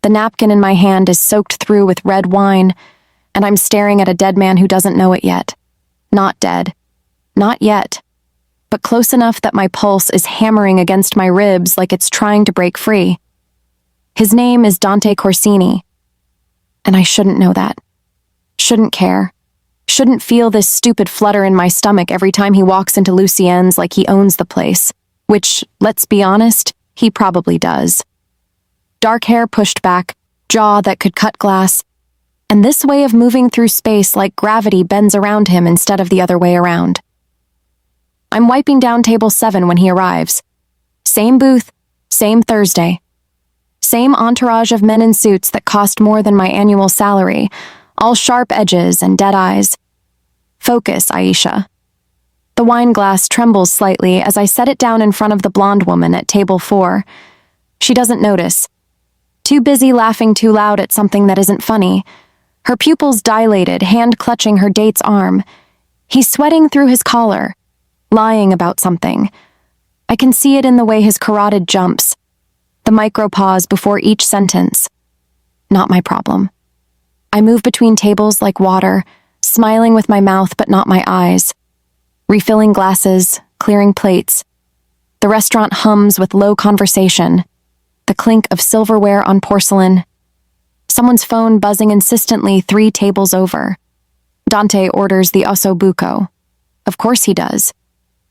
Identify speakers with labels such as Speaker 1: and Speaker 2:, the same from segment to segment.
Speaker 1: The napkin in my hand is soaked through with red wine, and I'm staring at a dead man who doesn't know it yet. Not dead. Not yet. But close enough that my pulse is hammering against my ribs like it's trying to break free. His name is Dante Corsini, and I shouldn't know that. Shouldn't care. Shouldn't feel this stupid flutter in my stomach every time he walks into Lucien's like he owns the place, which, let's be honest, he probably does. Dark hair pushed back, jaw that could cut glass, and this way of moving through space like gravity bends around him instead of the other way around. I'm wiping down table 7 when he arrives. Same booth, same Thursday. Same entourage of men in suits that cost more than my annual salary, all sharp edges and dead eyes. Focus, Aisha. The wine glass trembles slightly as I set it down in front of the blonde woman at table 4. She doesn't notice. Too busy laughing too loud at something that isn't funny. Her pupils dilated, hand clutching her date's arm. He's sweating through his collar, lying about something. I can see it in the way his carotid jumps. The micropause before each sentence. Not my problem. I move between tables like water, smiling with my mouth but not my eyes. Refilling glasses, clearing plates. The restaurant hums with low conversation. The clink of silverware on porcelain. Someone's phone buzzing insistently 3 tables over. Dante orders the ossobuco. Of course he does.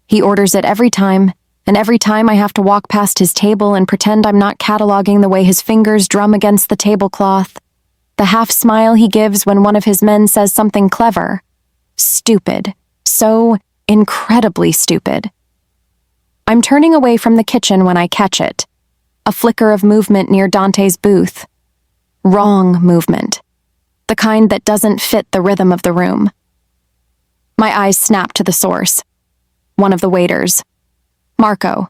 Speaker 1: He orders it every time, and every time I have to walk past his table and pretend I'm not cataloging the way his fingers drum against the tablecloth. The half smile he gives when one of his men says something clever. Stupid. So incredibly stupid. I'm turning away from the kitchen when I catch it. A flicker of movement near Dante's booth. Wrong movement. The kind that doesn't fit the rhythm of the room. My eyes snap to the source. One of the waiters. Marco.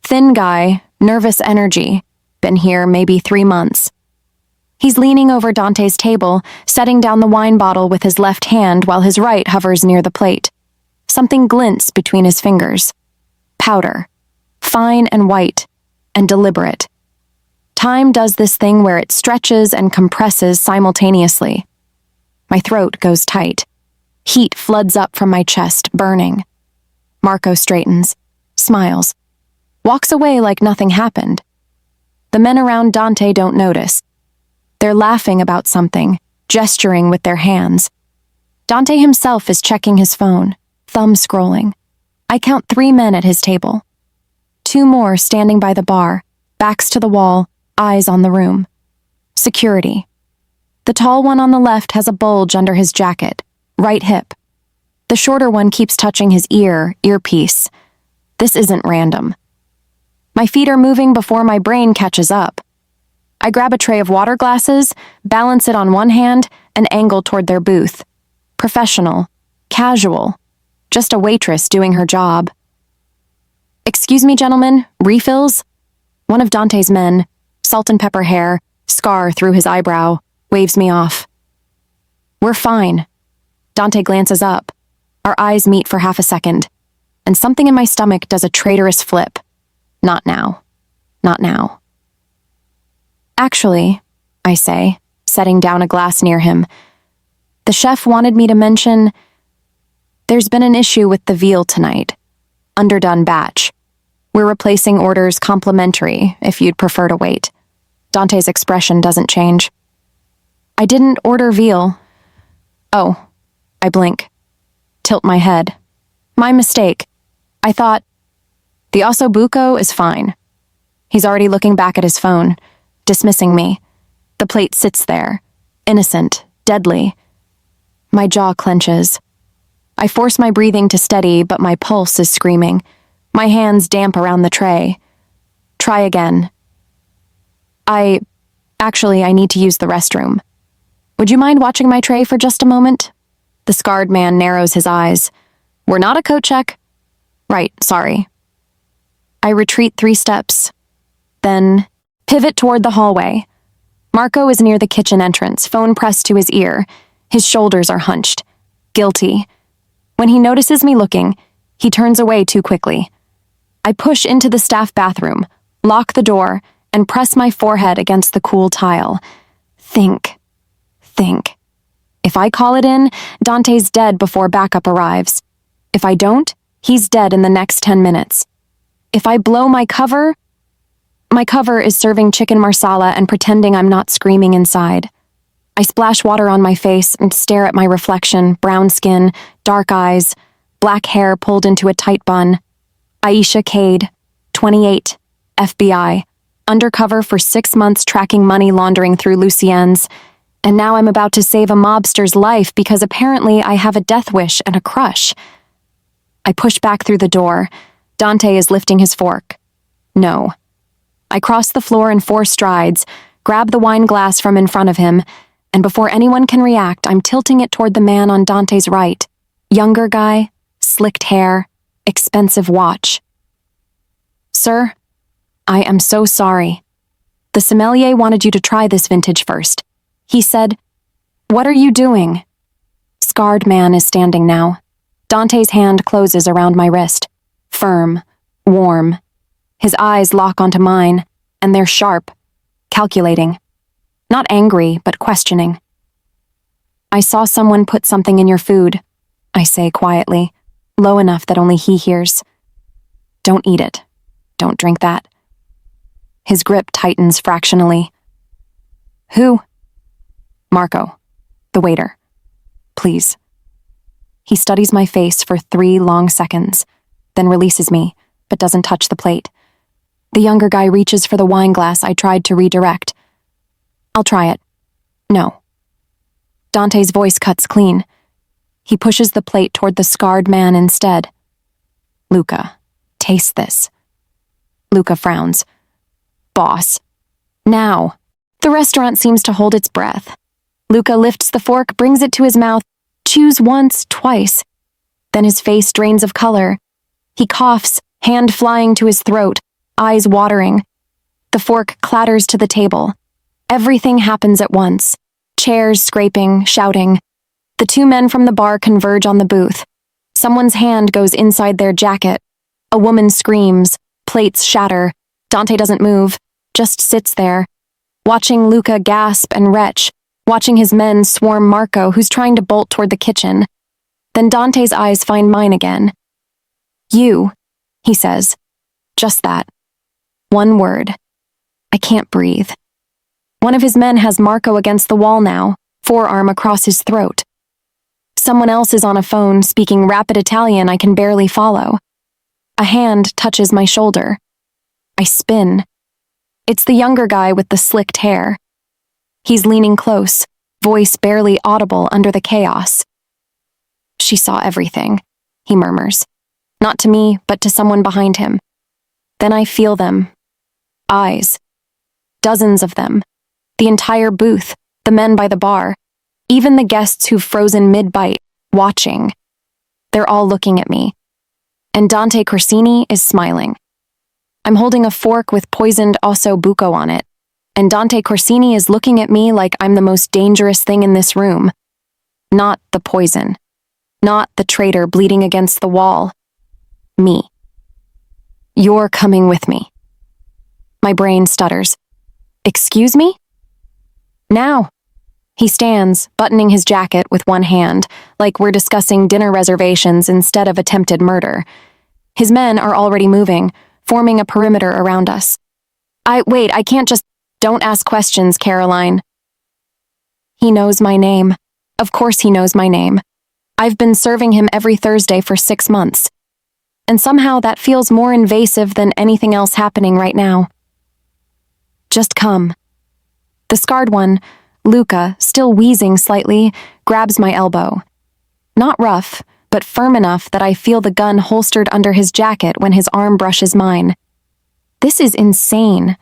Speaker 1: Thin guy, nervous energy. Been here maybe 3 months. He's leaning over Dante's table, setting down the wine bottle with his left hand while his right hovers near the plate. Something glints between his fingers. Powder. Fine and white, and deliberate. Time does this thing where it stretches and compresses simultaneously. My throat goes tight. Heat floods up from my chest, burning. Marco straightens, smiles, walks away like nothing happened. The men around Dante don't notice. They're laughing about something, gesturing with their hands. Dante himself is checking his phone, thumb scrolling. I count 3 men at his table. 2 more standing by the bar, backs to the wall, eyes on the room. Security. The tall one on the left has a bulge under his jacket, right hip. The shorter one keeps touching his earpiece. This isn't random. My feet are moving before my brain catches up. I grab a tray of water glasses, balance it on one hand, and angle toward their booth. Professional. Casual. Just a waitress doing her job. Excuse me, gentlemen, refills? One of Dante's men, salt and pepper hair, scar through his eyebrow, waves me off. We're fine. Dante glances up. Our eyes meet for half a second, and something in my stomach does a traitorous flip. Not now. Not now. Actually, I say, setting down a glass near him, the chef wanted me to mention there's been an issue with the veal tonight. Underdone batch. We're replacing orders complimentary if you'd prefer to wait. Dante's expression doesn't change. I didn't order veal. Oh, I blink. Tilt my head. My mistake. I thought, the ossobuco is fine. He's already looking back at his phone, dismissing me. The plate sits there, innocent, deadly. My jaw clenches. I force my breathing to steady, but my pulse is screaming. My hands damp around the tray. Try again. I need to use the restroom. Would you mind watching my tray for just a moment? The scarred man narrows his eyes. We're not a coat check. Right, sorry. I retreat 3 steps. Then pivot toward the hallway. Marco is near the kitchen entrance, phone pressed to his ear. His shoulders are hunched. Guilty. When he notices me looking, he turns away too quickly. I push into the staff bathroom, lock the door, and press my forehead against the cool tile. Think. If I call it in, Dante's dead before backup arrives. If I don't, he's dead in the next 10 minutes. If I blow my cover is serving chicken marsala and pretending I'm not screaming inside. I splash water on my face and stare at my reflection, brown skin, dark eyes, black hair pulled into a tight bun. Aisha Cade, 28, FBI, undercover for 6 months tracking money laundering through Luciennes, and now I'm about to save a mobster's life because apparently I have a death wish and a crush. I push back through the door. Dante is lifting his fork. No. I cross the floor in 4 strides, grab the wine glass from in front of him, and before anyone can react, I'm tilting it toward the man on Dante's right. Younger guy, slicked hair, expensive watch. Sir, I am so sorry. The sommelier wanted you to try this vintage first. He said, "What are you doing?" Scarred man is standing now. Dante's hand closes around my wrist. Firm, warm. His eyes lock onto mine, and they're sharp, calculating. Not angry, but questioning. "I saw someone put something in your food," I say quietly, low enough that only he hears. "Don't eat it. Don't drink that." His grip tightens fractionally. "Who?" "Marco, the waiter. Please." He studies my face for 3 long seconds, then releases me, but doesn't touch the plate. The younger guy reaches for the wine glass I tried to redirect. "I'll try it." "No." Dante's voice cuts clean. He pushes the plate toward the scarred man instead. "Luca, taste this." Luca frowns. "Boss. Now." The restaurant seems to hold its breath. Luca lifts the fork, brings it to his mouth, chews once, twice. Then his face drains of color. He coughs, hand flying to his throat, eyes watering. The fork clatters to the table. Everything happens at once. Chairs scraping, shouting. The 2 men from the bar converge on the booth. Someone's hand goes inside their jacket. A woman screams. Plates shatter. Dante doesn't move, just sits there, watching Luca gasp and retch, watching his men swarm Marco, who's trying to bolt toward the kitchen. Then Dante's eyes find mine again. "You," he says. Just that. 1 word. I can't breathe. One of his men has Marco against the wall now, forearm across his throat. Someone else is on a phone speaking rapid Italian I can barely follow. A hand touches my shoulder. I spin. It's the younger guy with the slicked hair. He's leaning close, voice barely audible under the chaos. "She saw everything," he murmurs. Not to me, but to someone behind him. Then I feel them. Eyes. Dozens of them. The entire booth, the men by the bar, even the guests who've frozen mid-bite, watching. They're all looking at me. And Dante Corsini is smiling. I'm holding a fork with poisoned osso buco on it, and Dante Corsini is looking at me like I'm the most dangerous thing in this room. Not the poison. Not the traitor bleeding against the wall. Me. "You're coming with me." My brain stutters. "Excuse me?" "Now." He stands, buttoning his jacket with one hand, like we're discussing dinner reservations instead of attempted murder. His men are already moving, forming a perimeter around us. Wait, I can't just... Don't ask questions, Caroline." He knows my name. Of course he knows my name. I've been serving him every Thursday for 6 months. And somehow that feels more invasive than anything else happening right now. "Just come." The scarred one, Luca, still wheezing slightly, grabs my elbow. Not rough, but firm enough that I feel the gun holstered under his jacket when his arm brushes mine. This is insane.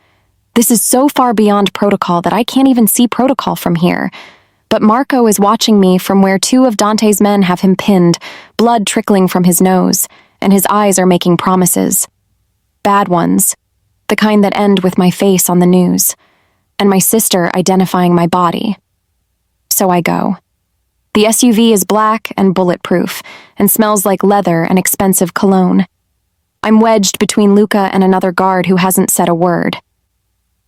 Speaker 1: This is so far beyond protocol that I can't even see protocol from here. But Marco is watching me from where 2 of Dante's men have him pinned, blood trickling from his nose, and his eyes are making promises. Bad ones. The kind that end with my face on the news, and my sister identifying my body. So I go. The SUV is black and bulletproof, and smells like leather and expensive cologne. I'm wedged between Luca and another guard who hasn't said a word.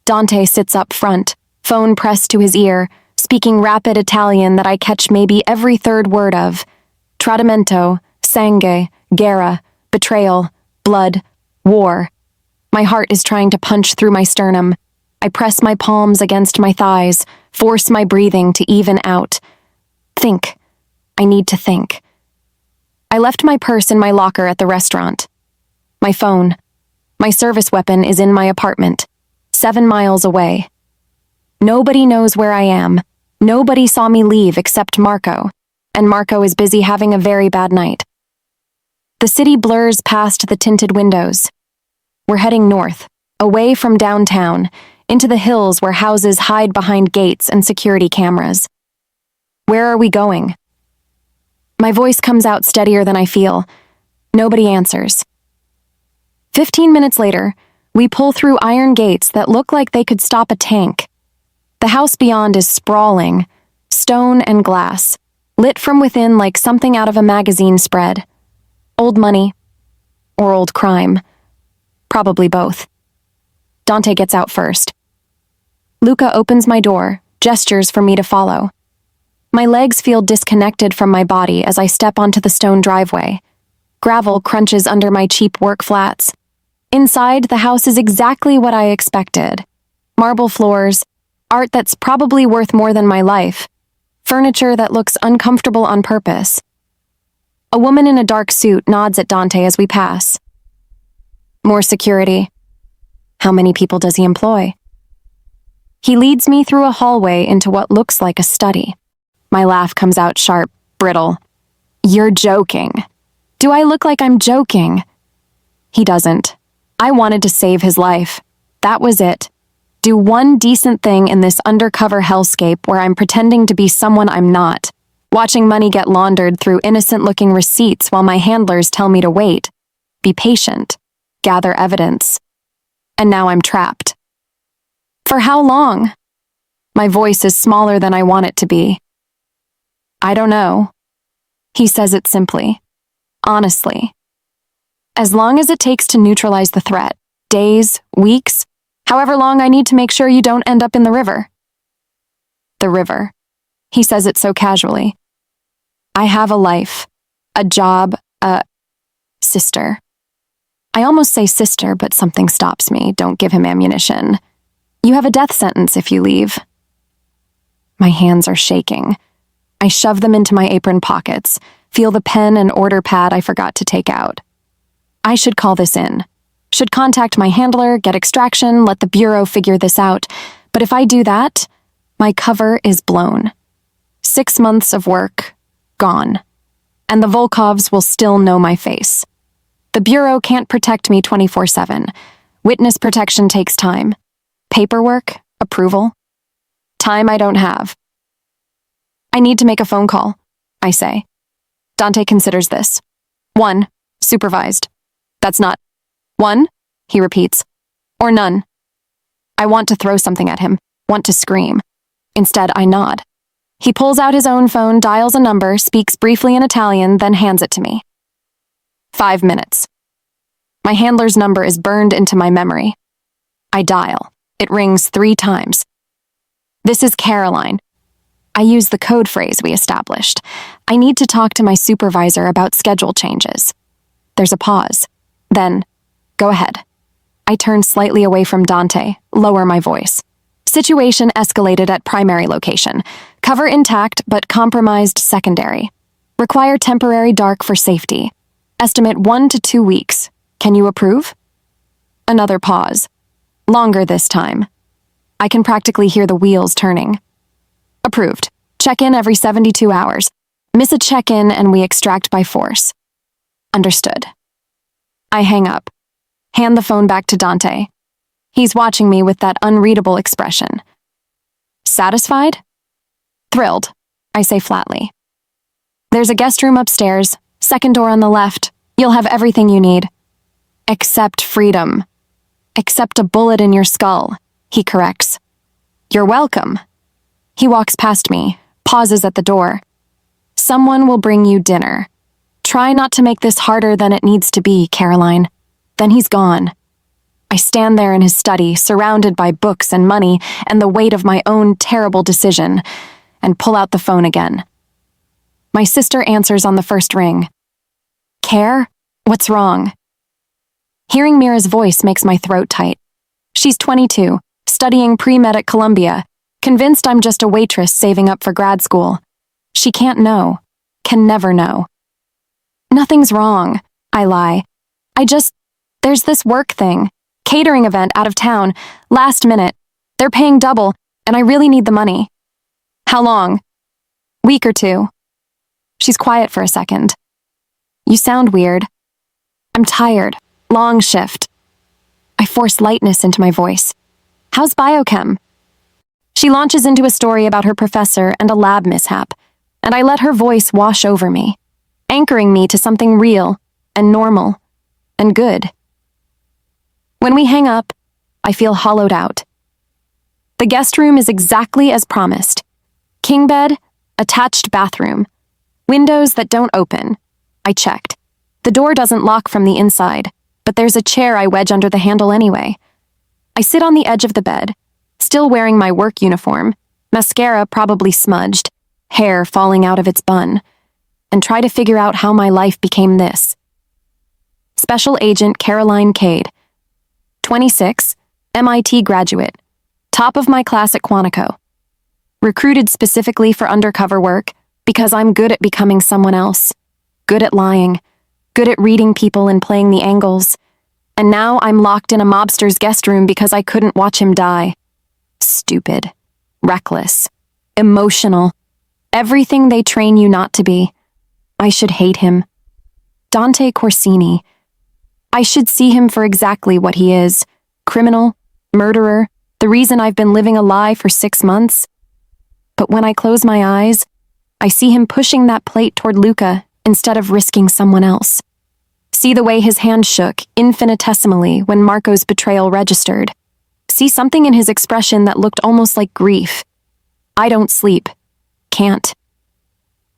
Speaker 1: Dante sits up front, phone pressed to his ear, speaking rapid Italian that I catch maybe every third word of. Tradimento, sangue, guerra, betrayal, blood, war. My heart is trying to punch through my sternum. I press my palms against my thighs, force my breathing to even out. Think. I need to think. I left my purse in my locker at the restaurant. My phone. My service weapon is in my apartment, 7 miles away. Nobody knows where I am. Nobody saw me leave except Marco, and Marco is busy having a very bad night. The city blurs past the tinted windows. We're heading north, away from downtown, into the hills where houses hide behind gates and security cameras. Where are we going? My voice comes out steadier than I feel. Nobody answers. 15 minutes later, we pull through iron gates that look like they could stop a tank. The house beyond is sprawling, stone and glass, lit from within like something out of a magazine spread. Old money, or old crime. Probably both. Dante gets out first. Luca opens my door, gestures for me to follow. My legs feel disconnected from my body as I step onto the stone driveway. Gravel crunches under my cheap work flats. Inside, the house is exactly what I expected. Marble floors, art that's probably worth more than my life, furniture that looks uncomfortable on purpose. A woman in a dark suit nods at Dante as we pass. More security. How many people does he employ? He leads me through a hallway into what looks like a study. My laugh comes out sharp, brittle. You're joking. Do I look like I'm joking? He doesn't. I wanted to save his life. That was it. Do one decent thing in this undercover hellscape where I'm pretending to be someone I'm not, watching money get laundered through innocent-looking receipts while my handlers tell me to wait, be patient, gather evidence. And now I'm trapped. For how long? My voice is smaller than I want it to be. I don't know. He says it simply, honestly. As long as it takes to neutralize the threat, days, weeks, however long I need to make sure you don't end up in the river. The river. He says it so casually. I have a life, a job, a sister. I almost say sister, but something stops me. Don't give him ammunition. You have a death sentence if you leave. My hands are shaking. I shove them into my apron pockets, feel the pen and order pad I forgot to take out. I should call this in. Should contact my handler, get extraction, let the bureau figure this out. But if I do that, my cover is blown. 6 months of work, gone. And the Volkovs will still know my face. The bureau can't protect me 24/7. Witness protection takes time. Paperwork, approval. Time I don't have. I need to make a phone call, I say. Dante considers this. 1, supervised. That's not. 1, he repeats. Or none. I want to throw something at him, want to scream. Instead, I nod. He pulls out his own phone, dials a number, speaks briefly in Italian, then hands it to me. 5 minutes. My handler's number is burned into my memory. I dial. It rings 3 times. This is Caroline. I use the code phrase we established. I need to talk to my supervisor about schedule changes. There's a pause. Then, go ahead. I turn slightly away from Dante, lower my voice. Situation escalated at primary location. Cover intact but compromised secondary. Require temporary dark for safety. Estimate 1 to 2 weeks. Can you approve? Another pause. Longer this time. I can practically hear the wheels turning. Approved. Check-in every 72 hours. Miss a check-in and we extract by force. Understood. I hang up. Hand the phone back to Dante. He's watching me with that unreadable expression. Satisfied? Thrilled, I say flatly. There's a guest room upstairs, second door on the left. You'll have everything you need. Except freedom. Except a bullet in your skull, he corrects. You're welcome. He walks past me, pauses at the door. Someone will bring you dinner. Try not to make this harder than it needs to be, Caroline. Then he's gone. I stand there in his study, surrounded by books and money and the weight of my own terrible decision, and pull out the phone again. My sister answers on the first ring. Care? What's wrong? Hearing Mira's voice makes my throat tight. She's 22, studying pre-med at Columbia, convinced I'm just a waitress saving up for grad school. She can't know, can never know. Nothing's wrong, I lie. There's this work thing, catering event out of town, last minute. They're paying double, and I really need the money. How long? Week or two. She's quiet for a second. You sound weird. I'm tired. Long shift. I force lightness into my voice. How's biochem? She launches into a story about her professor and a lab mishap, and I let her voice wash over me, anchoring me to something real and normal and good. When we hang up, I feel hollowed out. The guest room is exactly as promised. King bed, attached bathroom, windows that don't open. I checked. The door doesn't lock from the inside, but there's a chair I wedge under the handle anyway. I sit on the edge of the bed, still wearing my work uniform, mascara probably smudged, hair falling out of its bun, and try to figure out how my life became this. Special Agent Caroline Cade, 26, MIT graduate, top of my class at Quantico. Recruited specifically for undercover work because I'm good at becoming someone else, good at lying, good at reading people and playing the angles, and now I'm locked in a mobster's guest room because I couldn't watch him die. Stupid, reckless, emotional, everything they train you not to be. I should hate him. Dante Corsini. I should see him for exactly what he is. Criminal, murderer, the reason I've been living a lie for 6 months. But when I close my eyes, I see him pushing that plate toward Luca instead of risking someone else. See the way his hand shook infinitesimally when Marco's betrayal registered. See something in his expression that looked almost like grief. I don't sleep. Can't.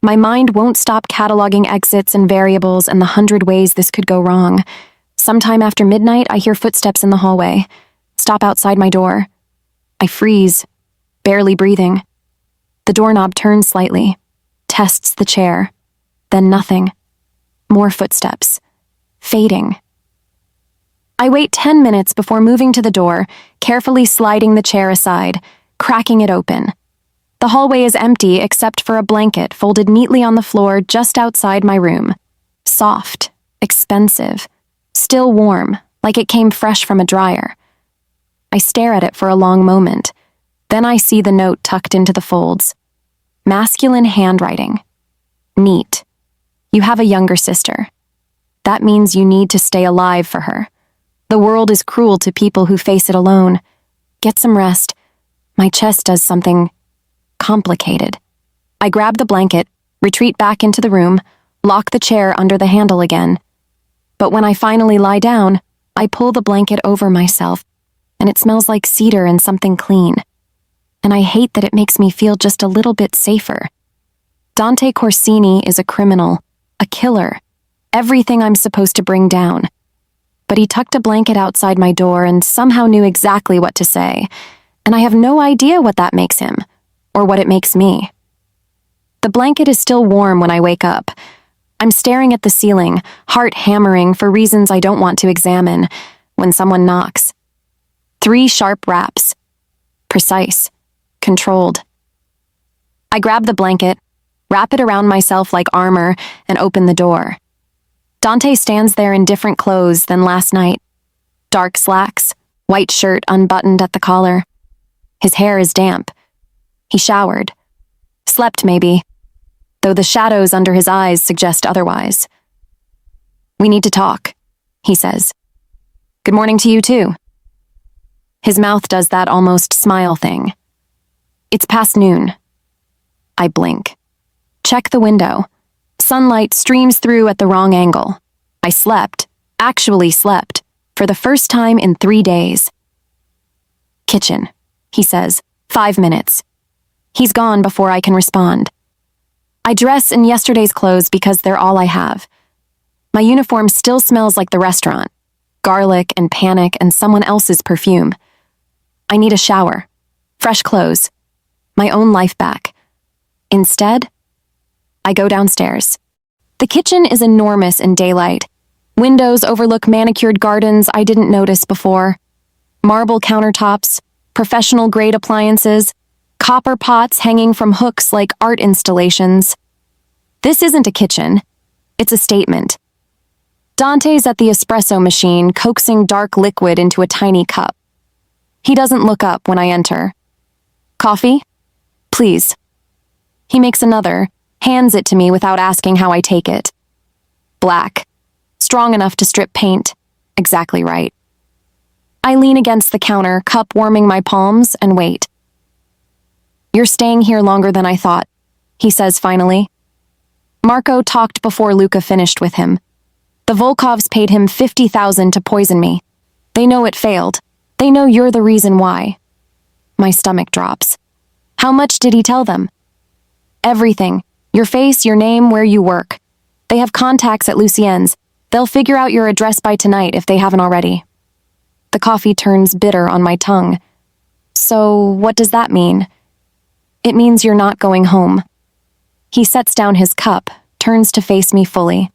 Speaker 1: My mind won't stop cataloging exits and variables and the 100 ways this could go wrong. Sometime after midnight, I hear footsteps in the hallway. Stop outside my door. I freeze, barely breathing. The doorknob turns slightly, tests the chair. Then nothing. More footsteps. Fading. I wait 10 minutes before moving to the door, carefully sliding the chair aside, cracking it open. The hallway is empty except for a blanket folded neatly on the floor just outside my room. Soft, expensive, still warm, like it came fresh from a dryer. I stare at it for a long moment. Then I see the note tucked into the folds. Masculine handwriting. Neat. You have a younger sister. That means you need to stay alive for her. The world is cruel to people who face it alone. Get some rest. My chest does something complicated. I grab the blanket, retreat back into the room, lock the chair under the handle again. But when I finally lie down, I pull the blanket over myself, and it smells like cedar and something clean. And I hate that it makes me feel just a little bit safer. Dante Corsini is a criminal, a killer, everything I'm supposed to bring down. But he tucked a blanket outside my door and somehow knew exactly what to say, and I have no idea what that makes him, or what it makes me. The blanket is still warm when I wake up. I'm staring at the ceiling, heart hammering for reasons I don't want to examine, when someone knocks. 3 sharp raps. Precise. Controlled. I grab the blanket, wrap it around myself like armor, and open the door. Dante stands there in different clothes than last night. Dark slacks, white shirt unbuttoned at the collar. His hair is damp. He showered. Slept, maybe, though the shadows under his eyes suggest otherwise. We need to talk, he says. Good morning to you, too. His mouth does that almost smile thing. It's past noon. I blink. Check the window. Sunlight streams through at the wrong angle. I slept, actually slept, for the first time in 3 days. Kitchen, he says, 5 minutes. He's gone before I can respond. I dress in yesterday's clothes because they're all I have. My uniform still smells like the restaurant. garlic and panic and someone else's perfume. I need a shower, fresh clothes, my own life back. Instead, I go downstairs. The kitchen is enormous in daylight. Windows overlook manicured gardens I didn't notice before. Marble countertops, professional-grade appliances, copper pots hanging from hooks like art installations. This isn't a kitchen. It's a statement. Dante's at the espresso machine, coaxing dark liquid into a tiny cup. He doesn't look up when I enter. Coffee? Please. He makes another, hands it to me without asking how I take it. Black. Strong enough to strip paint. Exactly right. I lean against the counter, cup warming my palms, and wait. You're staying here longer than I thought, he says finally. Marco talked before Luca finished with him. The Volkovs paid him $50,000 to poison me. They know it failed. They know you're the reason why. My stomach drops. How much did he tell them? Everything. Your face, your name, where you work. They have contacts at Lucien's. They'll figure out your address by tonight if they haven't already. The coffee turns bitter on my tongue. So, what does that mean? It means you're not going home. He sets down his cup, turns to face me fully.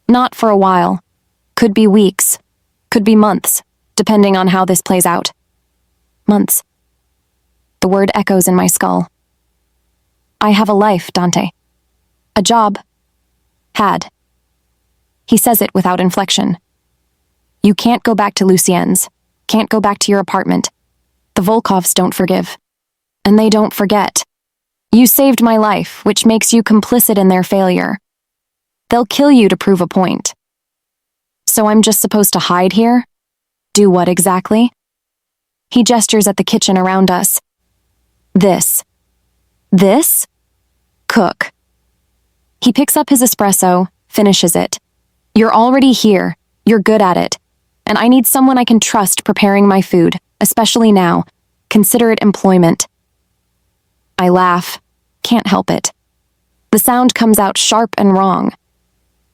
Speaker 1: Not for a while. Could be weeks. Could be months, depending on how this plays out. Months. The word echoes in my skull. I have a life, Dante. A job. Had. He says it without inflection. You can't go back to Lucien's. Can't go back to your apartment. The Volkovs don't forgive. And they don't forget. You saved my life, which makes you complicit in their failure. They'll kill you to prove a point. So I'm just supposed to hide here? Do what exactly? He gestures at the kitchen around us. This. This? Cook. He picks up his espresso, finishes it. You're already here. You're good at it. And I need someone I can trust preparing my food, especially now. Consider it employment. I laugh. Can't help it. The sound comes out sharp and wrong.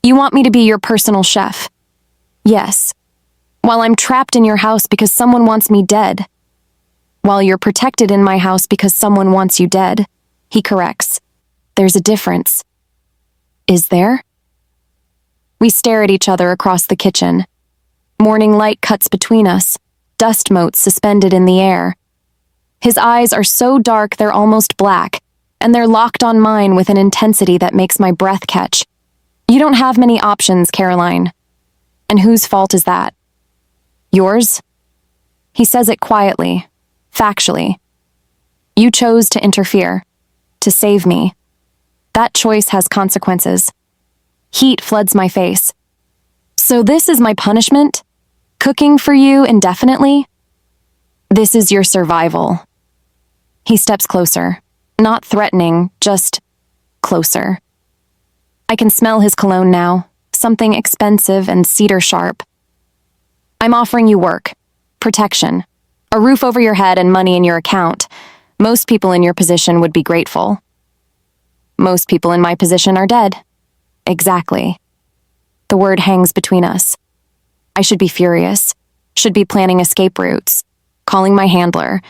Speaker 1: You want me to be your personal chef? Yes. While I'm trapped in your house because someone wants me dead. While you're protected in my house because someone wants you dead, he corrects. There's a difference. Is there? We stare at each other across the kitchen. Morning light cuts between us, dust motes suspended in the air. His eyes are so dark they're almost black, and they're locked on mine with an intensity that makes my breath catch. You don't have many options, Caroline. And whose fault is that? Yours? He says it quietly, factually. You chose to interfere, to save me. That choice has consequences. Heat floods my face. So this is my punishment? Cooking for you indefinitely? This is your survival. He steps closer, not threatening, just closer. I can smell his cologne now, something expensive and cedar sharp. I'm offering you work, protection, a roof over your head and money in your account. Most people in your position would be grateful. Most people in my position are dead. Exactly. The word hangs between us. I should be furious, should be planning escape routes, calling my handler,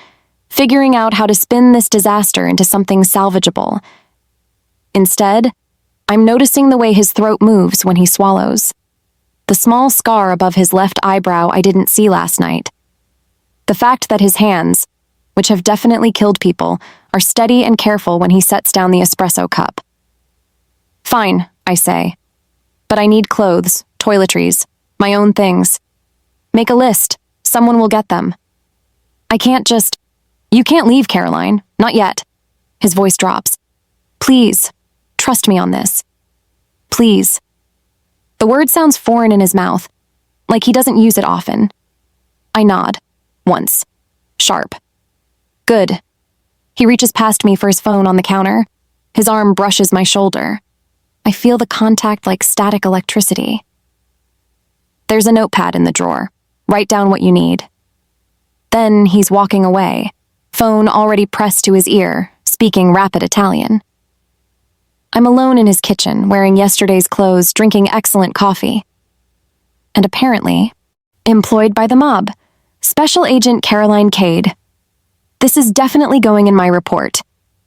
Speaker 1: figuring out how to spin this disaster into something salvageable. Instead, I'm noticing the way his throat moves when he swallows. The small scar above his left eyebrow I didn't see last night. The fact that his hands, which have definitely killed people, are steady and careful when he sets down the espresso cup. Fine, I say. But I need clothes, toiletries, my own things. Make a list. Someone will get them. I can't just... You can't leave, Caroline. Not yet. His voice drops. Please, trust me on this. Please. The word sounds foreign in his mouth, like he doesn't use it often. I nod. Once. Sharp. Good. He reaches past me for his phone on the counter. His arm brushes my shoulder. I feel the contact like static electricity. There's a notepad in the drawer. Write down what you need. Then he's walking away, phone already pressed to his ear, speaking rapid Italian. I'm alone in his kitchen, wearing yesterday's clothes, drinking excellent coffee. And apparently, Employed by the mob. Special Agent Caroline Cade. This is definitely going in my report.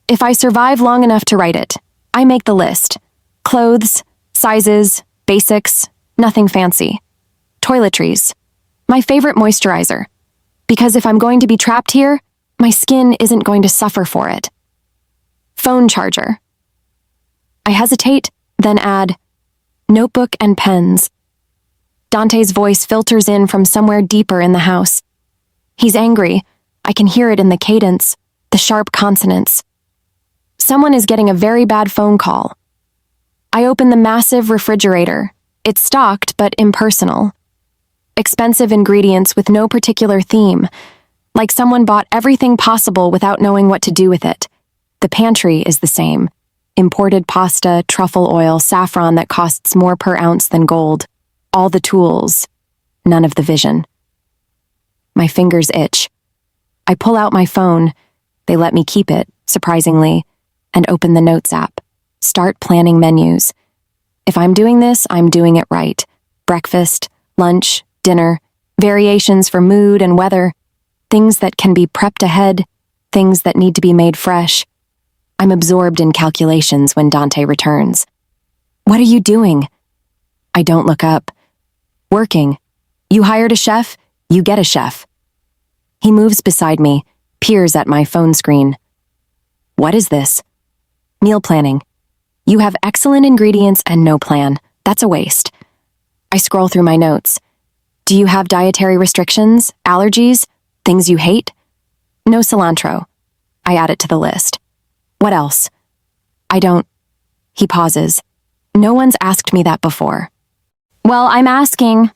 Speaker 1: If I survive long enough to write it, I make the list. Clothes, sizes, basics, nothing fancy. Toiletries. My favorite moisturizer. Because if I'm going to be trapped here, my skin isn't going to suffer for it. Phone charger. I hesitate, then add, notebook and pens. Dante's voice filters in from somewhere deeper in the house. He's angry. I can hear it in the cadence, the sharp consonants. Someone is getting a very bad phone call. I open the massive refrigerator. It's stocked but impersonal. Expensive ingredients with no particular theme, like someone bought everything possible without knowing what to do with it. The pantry is the same. Imported pasta, truffle oil, saffron that costs more per ounce than gold. All the tools, none of the vision. My fingers itch. I pull out my phone. They let me keep it, surprisingly, and open the Notes app. Start planning menus. If I'm doing this, I'm doing it right. Breakfast, lunch, dinner, variations for mood and weather, things that can be prepped ahead, things that need to be made fresh. I'm absorbed in calculations when Dante returns. What are you doing? I don't look up. Working. You hired a chef, you get a chef. He moves beside me, peers at my phone screen. What is this? Meal planning. You have excellent ingredients and no plan. That's a waste. I scroll through my notes. Do you have dietary restrictions, allergies, things you hate? No cilantro. I add it to the list. What else? I don't. He pauses. No one's asked me that before. Well, I'm asking.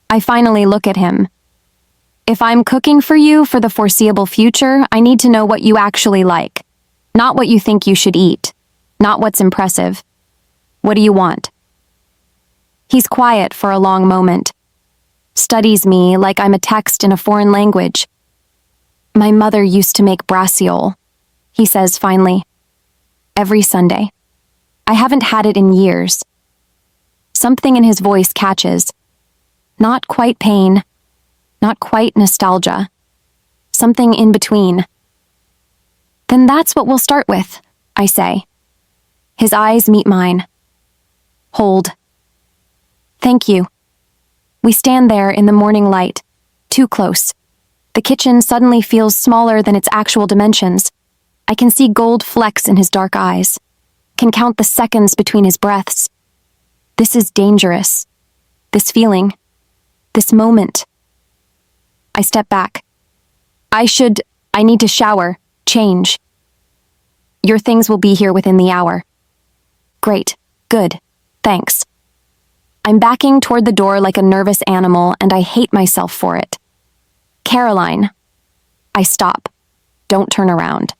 Speaker 1: I finally look at him. If I'm cooking for you for the foreseeable future, I need to know what you actually like. Not what you think you should eat. Not what's impressive. What do you want? He's quiet for a long moment. Studies me like I'm a text in a foreign language. My mother used to make braciole, he says finally. Every Sunday. I haven't had it in years. Something in his voice catches. Not quite pain. Not quite nostalgia. Something in between. Then that's what we'll start with, I say. His eyes meet mine. Hold. Thank you. We stand there in the morning light, too close. The kitchen suddenly feels smaller than its actual dimensions. I can see gold flecks in his dark eyes. Can count the seconds between his breaths. This is dangerous. This feeling. This moment. I step back. I need to shower, change. Your things will be here within the hour. Great, good, thanks. I'm backing toward the door like a nervous animal, and I hate myself for it. Caroline. I stop. Don't turn around.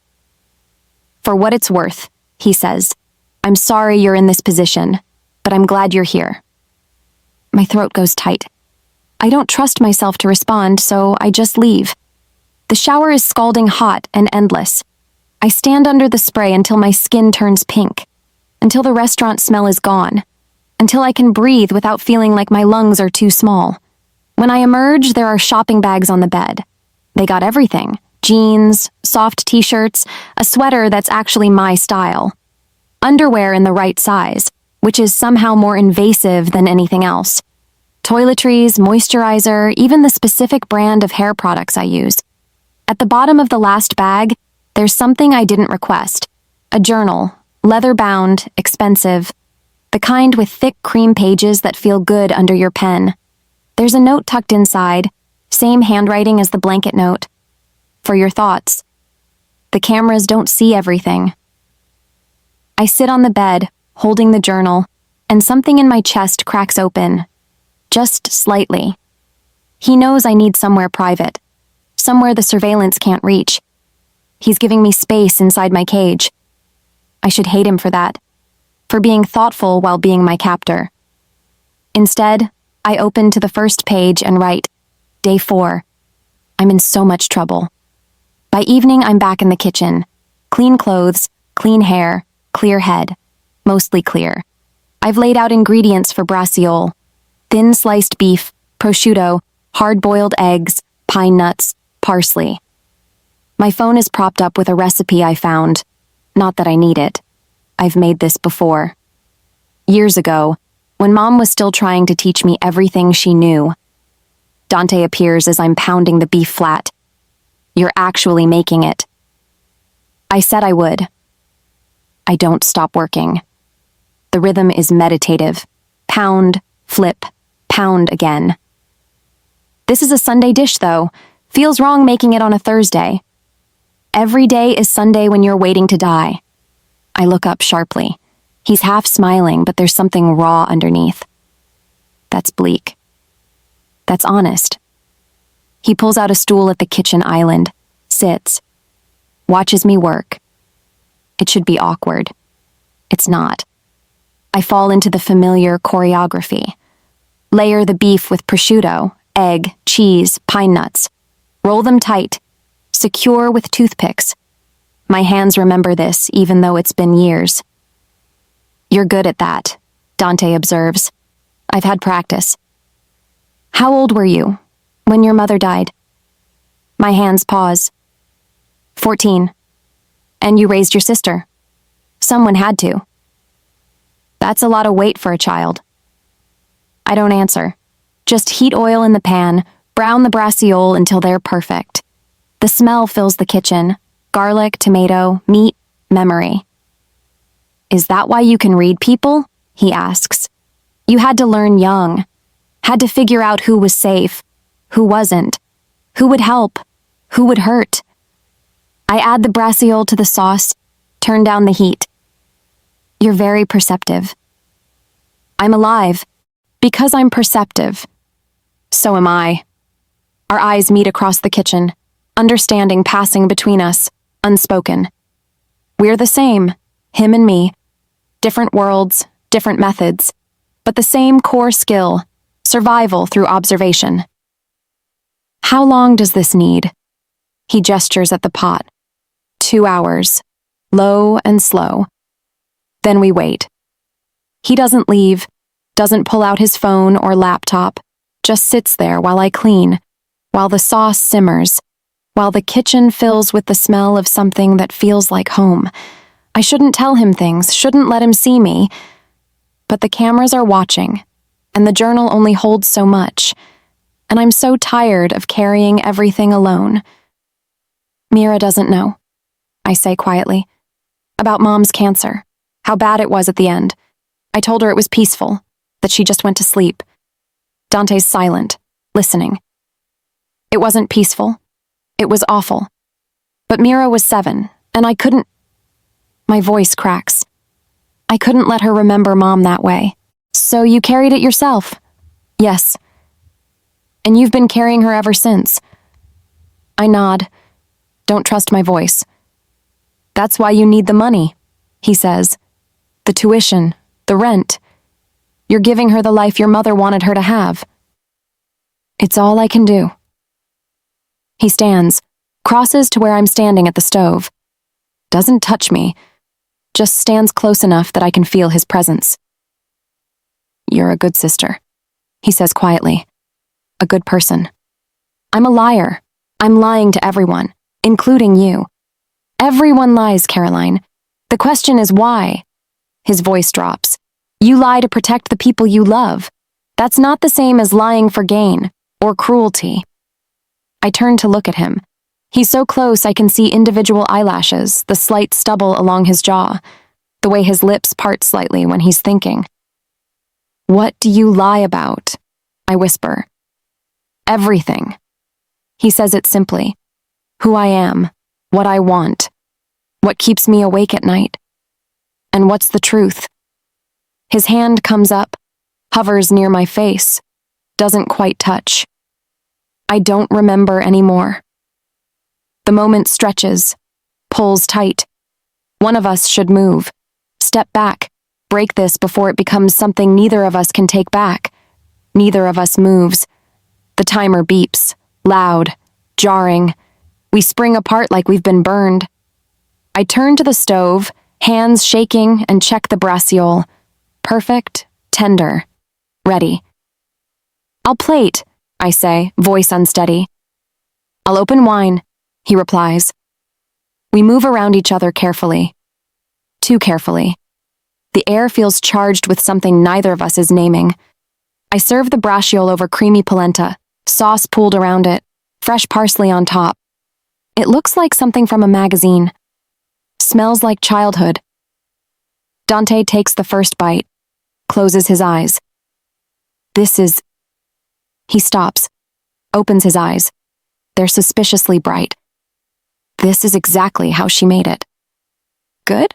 Speaker 1: For what it's worth, he says, I'm sorry you're in this position, but I'm glad you're here. My throat goes tight. I don't trust myself to respond, so I just leave. The shower is scalding hot and endless. I stand under the spray until my skin turns pink, until the restaurant smell is gone, until I can breathe without feeling like my lungs are too small. When I emerge, there are shopping bags on the bed. They got everything. Jeans, soft t-shirts, a sweater that's actually my style. Underwear in the right size, which is somehow more invasive than anything else. Toiletries, moisturizer, even the specific brand of hair products I use. At the bottom of the last bag, there's something I didn't request. A journal, leather-bound, expensive. The kind with thick cream pages that feel good under your pen. There's a note tucked inside, same handwriting as the blanket note. For your thoughts. The cameras don't see everything. I sit on the bed, holding the journal, and something in my chest cracks open. Just slightly. He knows I need somewhere private. Somewhere the surveillance can't reach. He's giving me space inside my cage. I should hate him for that. For being thoughtful while being my captor. Instead, I open to the first page and write, Day 4. I'm in so much trouble. By evening, I'm back in the kitchen. Clean clothes, clean hair, clear head. Mostly clear. I've laid out ingredients for braciole. Thin sliced beef, prosciutto, hard-boiled eggs, pine nuts, parsley. My phone is propped up with a recipe I found. Not that I need it. I've made this before. Years ago, when Mom was still trying to teach me everything she knew. Dante appears as I'm pounding the beef flat. You're actually making it. I said I would. I don't stop working. The rhythm is meditative. Pound, flip, pound again. This is a Sunday dish, though. Feels wrong making it on a Thursday. Every day is Sunday when you're waiting to die. I look up sharply. He's half smiling, but there's something raw underneath. That's bleak. That's honest. He pulls out a stool at the kitchen island, sits, watches me work. It should be awkward. It's not. I fall into the familiar choreography. Layer the beef with prosciutto, egg, cheese, pine nuts. Roll them tight. Secure with toothpicks. My hands remember this, even though it's been years. You're good at that, Dante observes. I've had practice. How old were you when your mother died? My hands pause. 14. And you raised your sister. Someone had to. That's a lot of weight for a child. I don't answer. Just heat oil in the pan, brown the braciole until they're perfect. The smell fills the kitchen. Garlic, tomato, meat, memory. Is that why you can read people? He asks. You had to learn young. Had to figure out who was safe, who wasn't, who would help, who would hurt. I add the braciole to the sauce, turn down the heat. You're very perceptive. I'm alive because I'm perceptive. So am I. Our eyes meet across the kitchen, understanding passing between us, unspoken. We're the same, him and me. Different worlds, different methods, but the same core skill, survival through observation. How long does this need? He gestures at the pot. 2 hours, low and slow. Then we wait. He doesn't leave, doesn't pull out his phone or laptop, just sits there while I clean, while the sauce simmers, while the kitchen fills with the smell of something that feels like home. I shouldn't tell him things, shouldn't let him see me. But the cameras are watching, and the journal only holds so much, and I'm so tired of carrying everything alone. Mira doesn't know, I say quietly, about Mom's cancer, how bad it was at the end. I told her it was peaceful, that she just went to sleep. Dante's silent, listening. It wasn't peaceful. It was awful. But Mira was 7, and I couldn't... My voice cracks. I couldn't let her remember Mom that way. So you carried it yourself? Yes. And you've been carrying her ever since. I nod. Don't trust my voice. That's why you need the money, he says. The tuition, the rent. You're giving her the life your mother wanted her to have. It's all I can do. He stands, crosses to where I'm standing at the stove. Doesn't touch me, just stands close enough that I can feel his presence. You're a good sister, he says quietly. A good person. I'm a liar. I'm lying to everyone, including you. Everyone lies, Caroline. The question is why? His voice drops. You lie to protect the people you love. That's not the same as lying for gain or cruelty. I turn to look at him. He's so close I can see individual eyelashes, the slight stubble along his jaw, the way his lips part slightly when he's thinking. What do you lie about? I whisper. Everything. He says it simply. Who I am, what I want, what keeps me awake at night. And what's the truth? His hand comes up, hovers near my face, doesn't quite touch. I don't remember anymore. The moment stretches, pulls tight. One of us should move, step back, break this before it becomes something neither of us can take back. Neither of us moves. The timer beeps, loud, jarring. We spring apart like we've been burned. I turn to the stove, hands shaking, and check the braciole. Perfect, tender, ready. I'll plate, I say, voice unsteady. I'll open wine, he replies. We move around each other carefully. Too carefully. The air feels charged with something neither of us is naming. I serve the braciole over creamy polenta, sauce pooled around it, fresh parsley on top. It looks like something from a magazine. Smells like childhood. Dante takes the first bite, closes his eyes. He stops, opens his eyes. They're suspiciously bright. This is exactly how she made it. Good?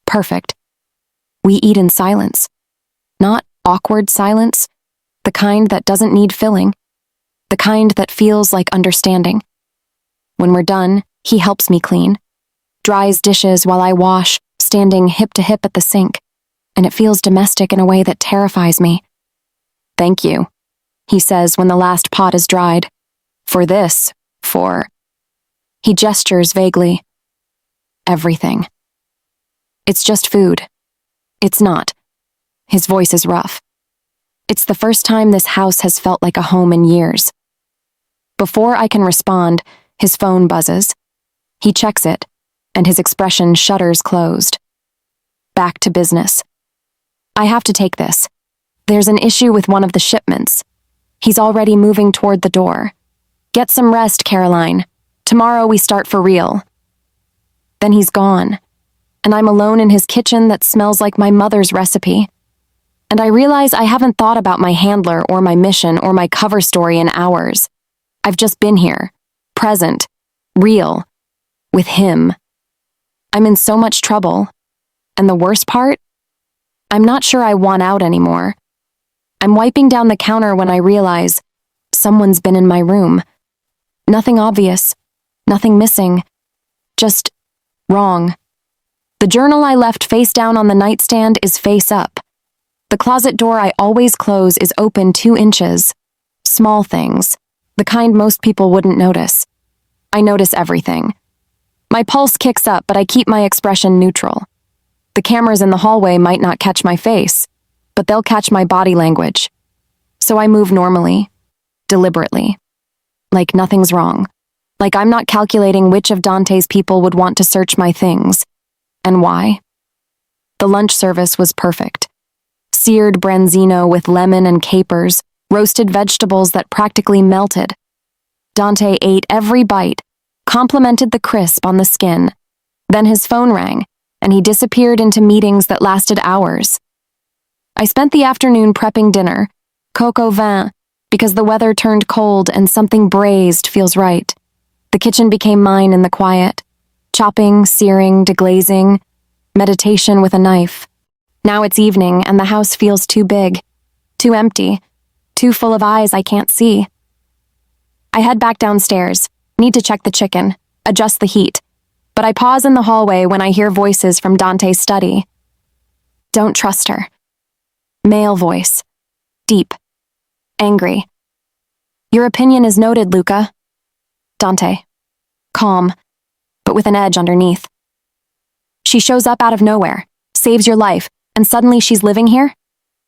Speaker 1: Perfect. We eat in silence. Not awkward silence, the kind that doesn't need filling, the kind that feels like understanding. When we're done, he helps me clean, dries dishes while I wash, standing hip to hip at the sink, and it feels domestic in a way that terrifies me. Thank you, he says when the last pot is dried. For. He gestures vaguely. Everything. It's just food. It's not. His voice is rough. It's the first time this house has felt like a home in years. Before I can respond, his phone buzzes. He checks it, and his expression shudders closed. Back to business. I have to take this. There's an issue with one of the shipments. He's already moving toward the door. Get some rest, Caroline. Tomorrow we start for real. Then he's gone, and I'm alone in his kitchen that smells like my mother's recipe. And I realize I haven't thought about my handler or my mission or my cover story in hours. I've just been here, present, real, with him. I'm in so much trouble. And the worst part? I'm not sure I want out anymore. I'm wiping down the counter when I realize someone's been in my room. Nothing obvious, nothing missing, just wrong. The journal I left face down on the nightstand is face up. The closet door I always close is open 2 inches. Small things, the kind most people wouldn't notice. I notice everything. My pulse kicks up, but I keep my expression neutral. The cameras in the hallway might not catch my face, but they'll catch my body language. So I move normally, deliberately. Like nothing's wrong. Like I'm not calculating which of Dante's people would want to search my things. And why? The lunch service was perfect. Seared branzino with lemon and capers, roasted vegetables that practically melted. Dante ate every bite, complimented the crisp on the skin. Then his phone rang, and he disappeared into meetings that lasted hours. I spent the afternoon prepping dinner, coq au vin, because the weather turned cold and something braised feels right. The kitchen became mine in the quiet. Chopping, searing, deglazing, meditation with a knife. Now it's evening and the house feels too big, too empty, too full of eyes I can't see. I head back downstairs, need to check the chicken, adjust the heat, but I pause in the hallway when I hear voices from Dante's study. Don't trust her. Male voice. Deep. Angry. Your opinion is noted, Luca. Dante. Calm, but with an edge underneath. She shows up out of nowhere, saves your life, and suddenly she's living here?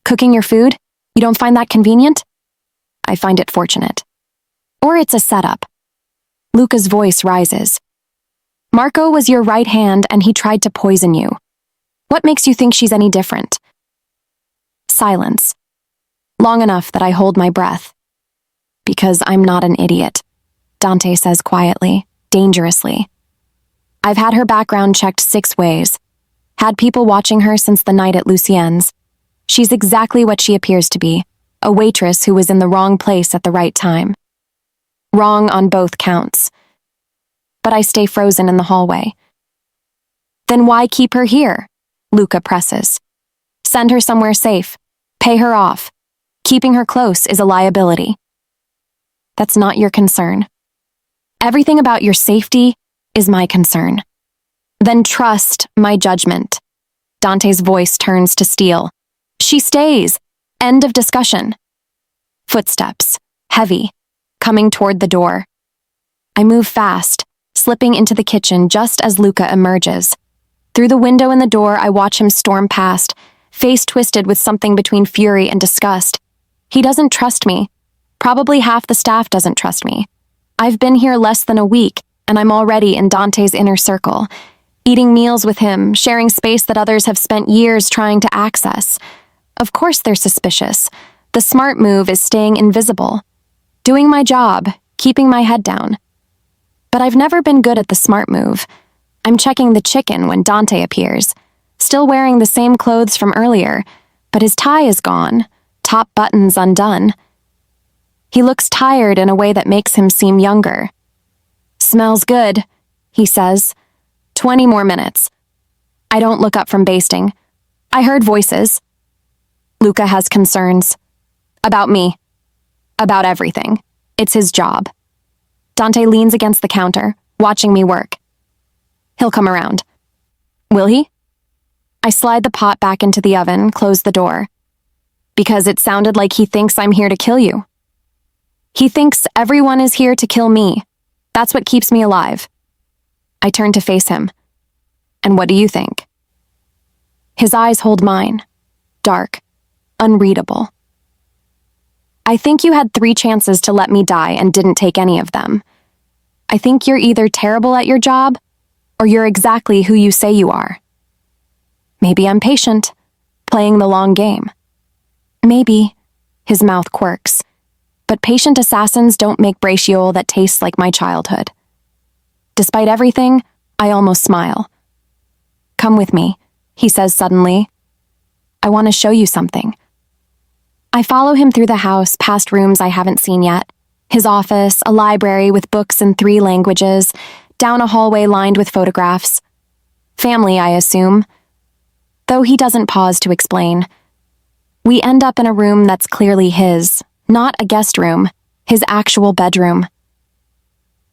Speaker 1: Cooking your food? You don't find that convenient? I find it fortunate. Or it's a setup. Luca's voice rises. Marco was your right hand and he tried to poison you. What makes you think she's any different? Silence. Long enough that I hold my breath. Because I'm not an idiot, Dante says quietly, dangerously. I've had her background checked 6 ways. Had people watching her since the night at Lucien's. She's exactly what she appears to be, a waitress who was in the wrong place at the right time. Wrong on both counts. But I stay frozen in the hallway. Then why keep her here? Luca presses. Send her somewhere safe. Pay her off. Keeping her close is a liability. That's not your concern. Everything about your safety is my concern. Then trust my judgment. Dante's voice turns to steel. She stays. End of discussion. Footsteps, heavy, coming toward the door. I move fast, slipping into the kitchen just as Luca emerges. Through the window in the door, I watch him storm past, face twisted with something between fury and disgust. He doesn't trust me. Probably half the staff doesn't trust me. I've been here less than a week, and I'm already in Dante's inner circle, eating meals with him, sharing space that others have spent years trying to access. Of course they're suspicious. The smart move is staying invisible. Doing my job, keeping my head down. But I've never been good at the smart move. I'm checking the chicken when Dante appears, still wearing the same clothes from earlier, but his tie is gone, top button's undone. He looks tired in a way that makes him seem younger. "Smells good," he says. 20 more minutes. I don't look up from basting. I heard voices. Luca has concerns. About me. About everything. It's his job. Dante leans against the counter, watching me work. He'll come around. Will he? I slide the pot back into the oven, close the door. Because it sounded like he thinks I'm here to kill you. He thinks everyone is here to kill me. That's what keeps me alive. I turn to face him. And what do you think? His eyes hold mine. Dark. Unreadable. I think you had 3 chances to let me die and didn't take any of them. I think you're either terrible at your job, or you're exactly who you say you are. Maybe I'm patient, playing the long game. Maybe, his mouth quirks, but patient assassins don't make braciole that tastes like my childhood. Despite everything, I almost smile. Come with me, he says suddenly. I want to show you something. I follow him through the house, past rooms I haven't seen yet. His office, a library with books in 3 languages, down a hallway lined with photographs. Family, I assume. Though he doesn't pause to explain. We end up in a room that's clearly his, not a guest room, his actual bedroom.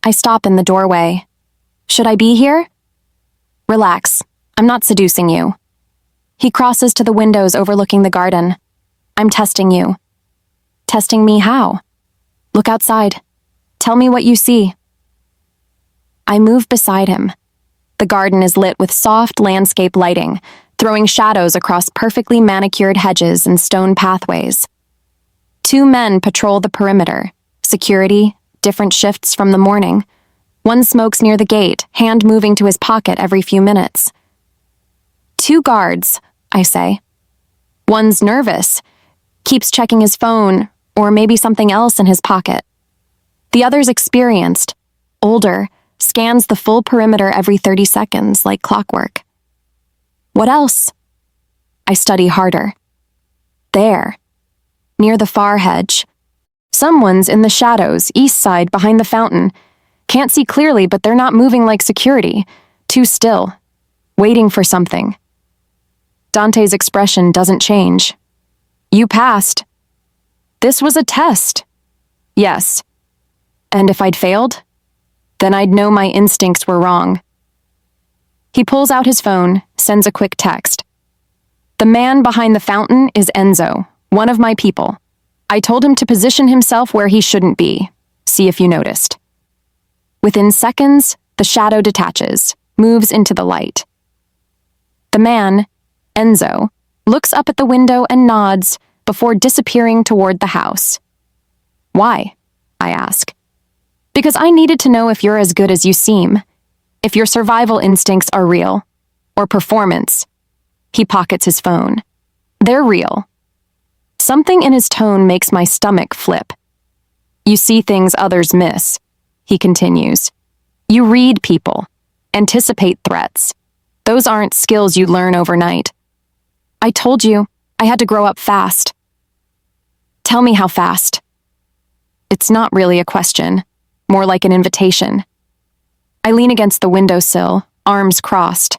Speaker 1: I stop in the doorway. Should I be here? Relax, I'm not seducing you. He crosses to the windows overlooking the garden. I'm testing you. Testing me how? Look outside. Tell me what you see. I move beside him. The garden is lit with soft landscape lighting, throwing shadows across perfectly manicured hedges and stone pathways. 2 men patrol the perimeter, security, different shifts from the morning. One smokes near the gate, hand moving to his pocket every few minutes. 2 guards, I say. One's nervous, keeps checking his phone, or maybe something else in his pocket. The other's experienced, older, scans the full perimeter every 30 seconds like clockwork. What else? I study harder. There, near the far hedge. Someone's in the shadows, east side, behind the fountain. Can't see clearly, but they're not moving like security. Too still, waiting for something. Dante's expression doesn't change. You passed. This was a test. Yes. And if I'd failed, then I'd know my instincts were wrong. He pulls out his phone, sends a quick text. The man behind the fountain is Enzo, one of my people. I told him to position himself where he shouldn't be. See if you noticed. Within seconds, the shadow detaches, moves into the light. The man, Enzo, looks up at the window and nods before disappearing toward the house. Why? I ask. Because I needed to know if you're as good as you seem, if your survival instincts are real, or performance. He pockets his phone. They're real. Something in his tone makes my stomach flip. You see things others miss, he continues. You read people, anticipate threats. Those aren't skills you learn overnight. I told you, I had to grow up fast. Tell me how fast. It's not really a question, more like an invitation. I lean against the windowsill, arms crossed.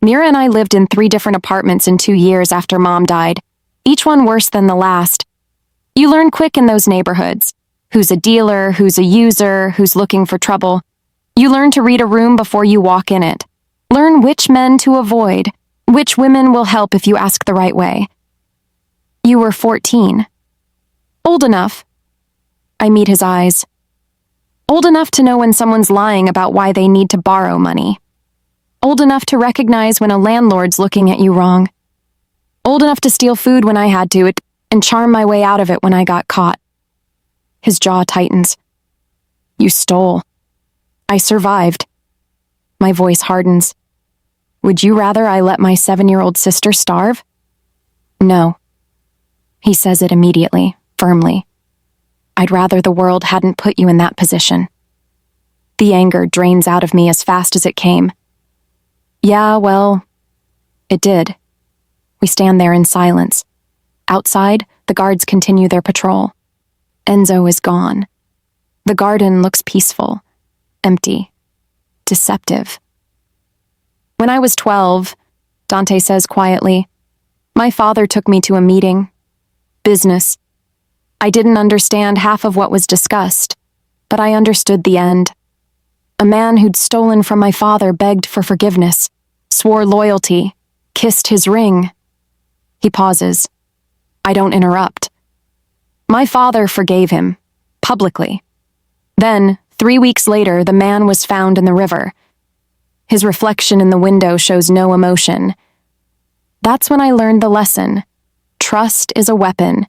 Speaker 1: Mira and I lived in 3 different apartments in 2 years after Mom died, each one worse than the last. You learn quick in those neighborhoods. Who's a dealer, who's a user, who's looking for trouble. You learn to read a room before you walk in it. Learn which men to avoid, which women will help if you ask the right way. You were 14. Old enough. I meet his eyes. Old enough to know when someone's lying about why they need to borrow money. Old enough to recognize when a landlord's looking at you wrong. Old enough to steal food when I had to and charm my way out of it when I got caught. His jaw tightens. You stole. I survived. My voice hardens. Would you rather I let my 7-year-old sister starve? No. He says it immediately, firmly. I'd rather the world hadn't put you in that position. The anger drains out of me as fast as it came. Yeah, well, it did. We stand there in silence. Outside, the guards continue their patrol. Enzo is gone. The garden looks peaceful, empty, deceptive. When I was 12, Dante says quietly, my father took me to a meeting. Business. I didn't understand half of what was discussed, but I understood the end. A man who'd stolen from my father begged for forgiveness, swore loyalty, kissed his ring. He pauses. I don't interrupt. My father forgave him, publicly. Then, 3 weeks later, the man was found in the river. His reflection in the window shows no emotion. That's when I learned the lesson. Trust is a weapon.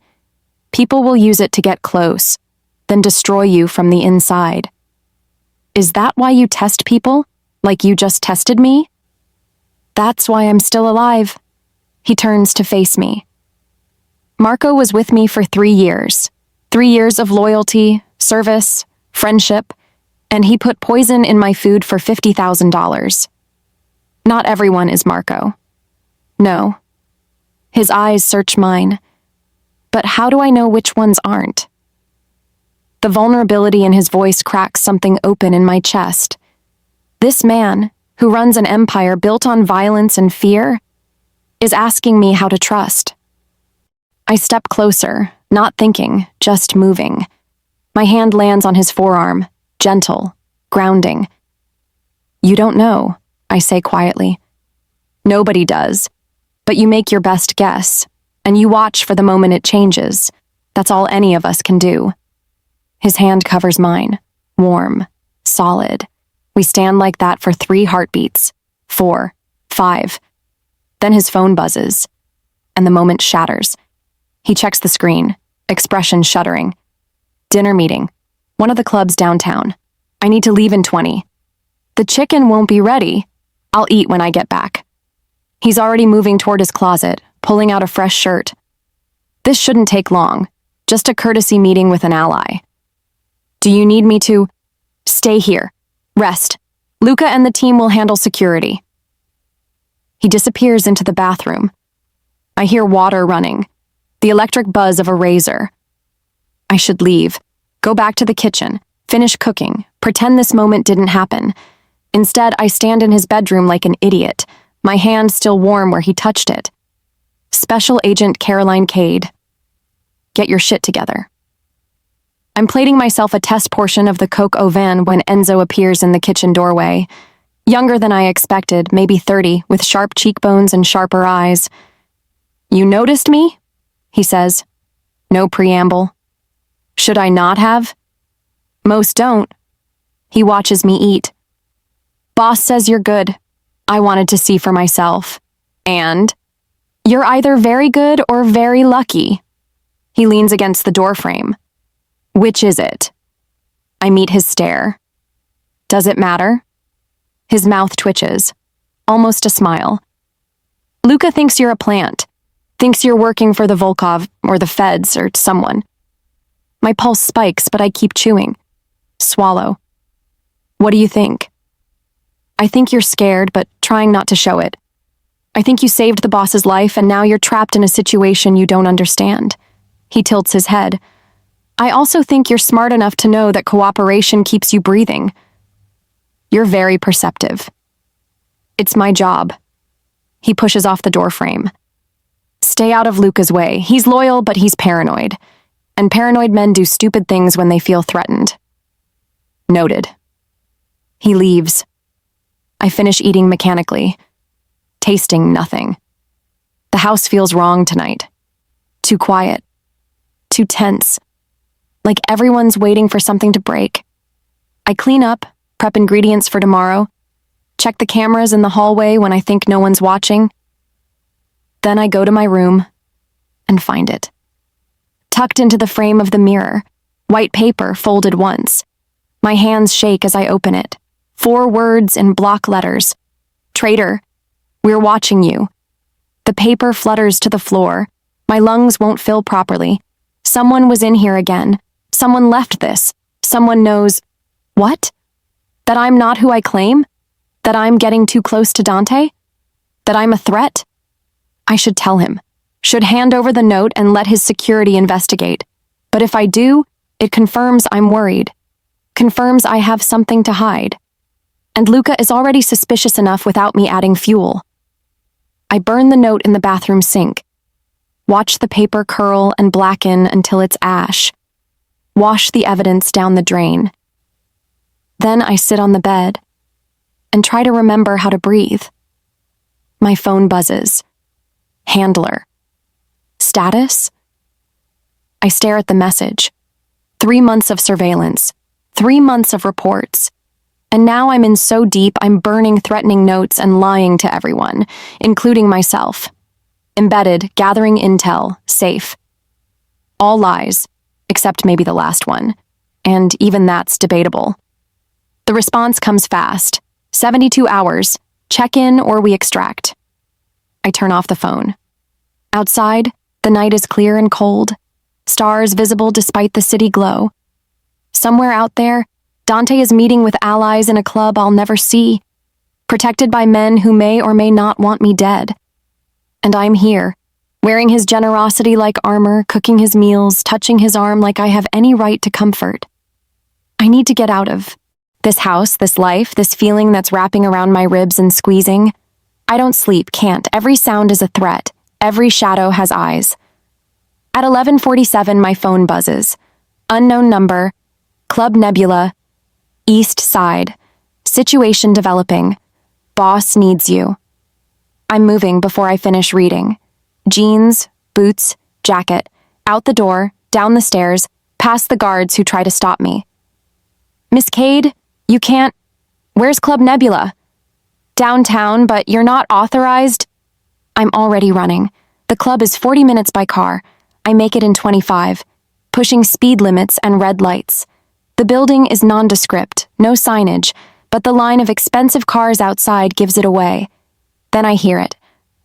Speaker 1: People will use it to get close, then destroy you from the inside. Is that why you test people, like you just tested me? That's why I'm still alive. He turns to face me. Marco was with me for 3 years. 3 years of loyalty, service, friendship, and he put poison in my food for $50,000. Not everyone is Marco. No. His eyes search mine. But how do I know which ones aren't? The vulnerability in his voice cracks something open in my chest. This man, who runs an empire built on violence and fear, is asking me how to trust. I step closer, not thinking, just moving. My hand lands on his forearm, gentle, grounding. You don't know, I say quietly. Nobody does, but you make your best guess, and you watch for the moment it changes. That's all any of us can do. His hand covers mine, warm, solid. We stand like that for 3 heartbeats, 4, 5. Then his phone buzzes, and the moment shatters. He checks the screen, expression shuddering. Dinner meeting, one of the clubs downtown. I need to leave in 20. The chicken won't be ready. I'll eat when I get back. He's already moving toward his closet, pulling out a fresh shirt. This shouldn't take long, just a courtesy meeting with an ally. Do you need me to? Stay here. Rest. Luca and the team will handle security. He disappears into the bathroom. I hear water running, the electric buzz of a razor. I should leave, go back to the kitchen, finish cooking, pretend this moment didn't happen. Instead, I stand in his bedroom like an idiot, my hand still warm where he touched it. Special Agent Caroline Cade. Get your shit together. I'm plating myself a test portion of the coq au vin when Enzo appears in the kitchen doorway. Younger than I expected, maybe 30, with sharp cheekbones and sharper eyes. You noticed me? He says. No preamble. Should I not have? Most don't. He watches me eat. Boss says you're good. I wanted to see for myself. And? You're either very good or very lucky. He leans against the doorframe. Which is it? I meet his stare. Does it matter? His mouth twitches. Almost a smile. Luca thinks you're a plant. Thinks you're working for the Volkov, or the feds, or someone. My pulse spikes, but I keep chewing. Swallow. What do you think? I think you're scared, but trying not to show it. I think you saved the boss's life, and now you're trapped in a situation you don't understand. He tilts his head. I also think you're smart enough to know that cooperation keeps you breathing. You're very perceptive. It's my job. He pushes off the doorframe. Stay out of Luca's way. He's loyal, but he's paranoid. And paranoid men do stupid things when they feel threatened. Noted. He leaves. I finish eating mechanically, tasting nothing. The house feels wrong tonight. Too quiet. Too tense. Like everyone's waiting for something to break. I clean up, prep ingredients for tomorrow, check the cameras in the hallway when I think no one's watching. Then I go to my room and find it. Tucked into the frame of the mirror, White paper folded once. My hands shake as I open it. 4 words in block letters. Traitor, we're watching you. The paper flutters to the floor. My lungs won't fill properly. Someone was in here again. Someone left this. Someone knows. What? That I'm not who I claim? That I'm getting too close to Dante? That I'm a threat? I should tell him. Should hand over the note and let his security investigate. But if I do, it confirms I'm worried. Confirms I have something to hide. And Luca is already suspicious enough without me adding fuel. I burn the note in the bathroom sink. Watch the paper curl and blacken until it's ash. Wash the evidence down the drain. Then I sit on the bed and try to remember how to breathe. My phone buzzes. Handler. Status? I stare at the message. 3 months of surveillance. 3 months of reports. And now I'm in so deep I'm burning threatening notes and lying to everyone, including myself. Embedded, gathering intel, safe. All lies, except maybe the last one. And even that's debatable. The response comes fast. 72 hours. Check in or we extract. I turn off the phone. Outside, the night is clear and cold. Stars visible despite the city glow. Somewhere out there, Dante is meeting with allies in a club I'll never see, protected by men who may or may not want me dead. And I'm here, wearing his generosity like armor, cooking his meals, touching his arm like I have any right to comfort. I need to get out of this house, this life, this feeling that's wrapping around my ribs and squeezing. I don't sleep, can't. Every sound is a threat. Every shadow has eyes. At 11:47, my phone buzzes. Unknown number. Club Nebula. East Side. Situation developing. Boss needs you. I'm moving before I finish reading. Jeans, boots, jacket. Out the door, down the stairs, past the guards who try to stop me. Miss Cade, you can't. Where's Club Nebula? Downtown, but you're not authorized. I'm already running. The club is 40 minutes by car. I make it in 25, pushing speed limits and red lights. The building is nondescript, no signage, but the line of expensive cars outside gives it away. Then I hear it.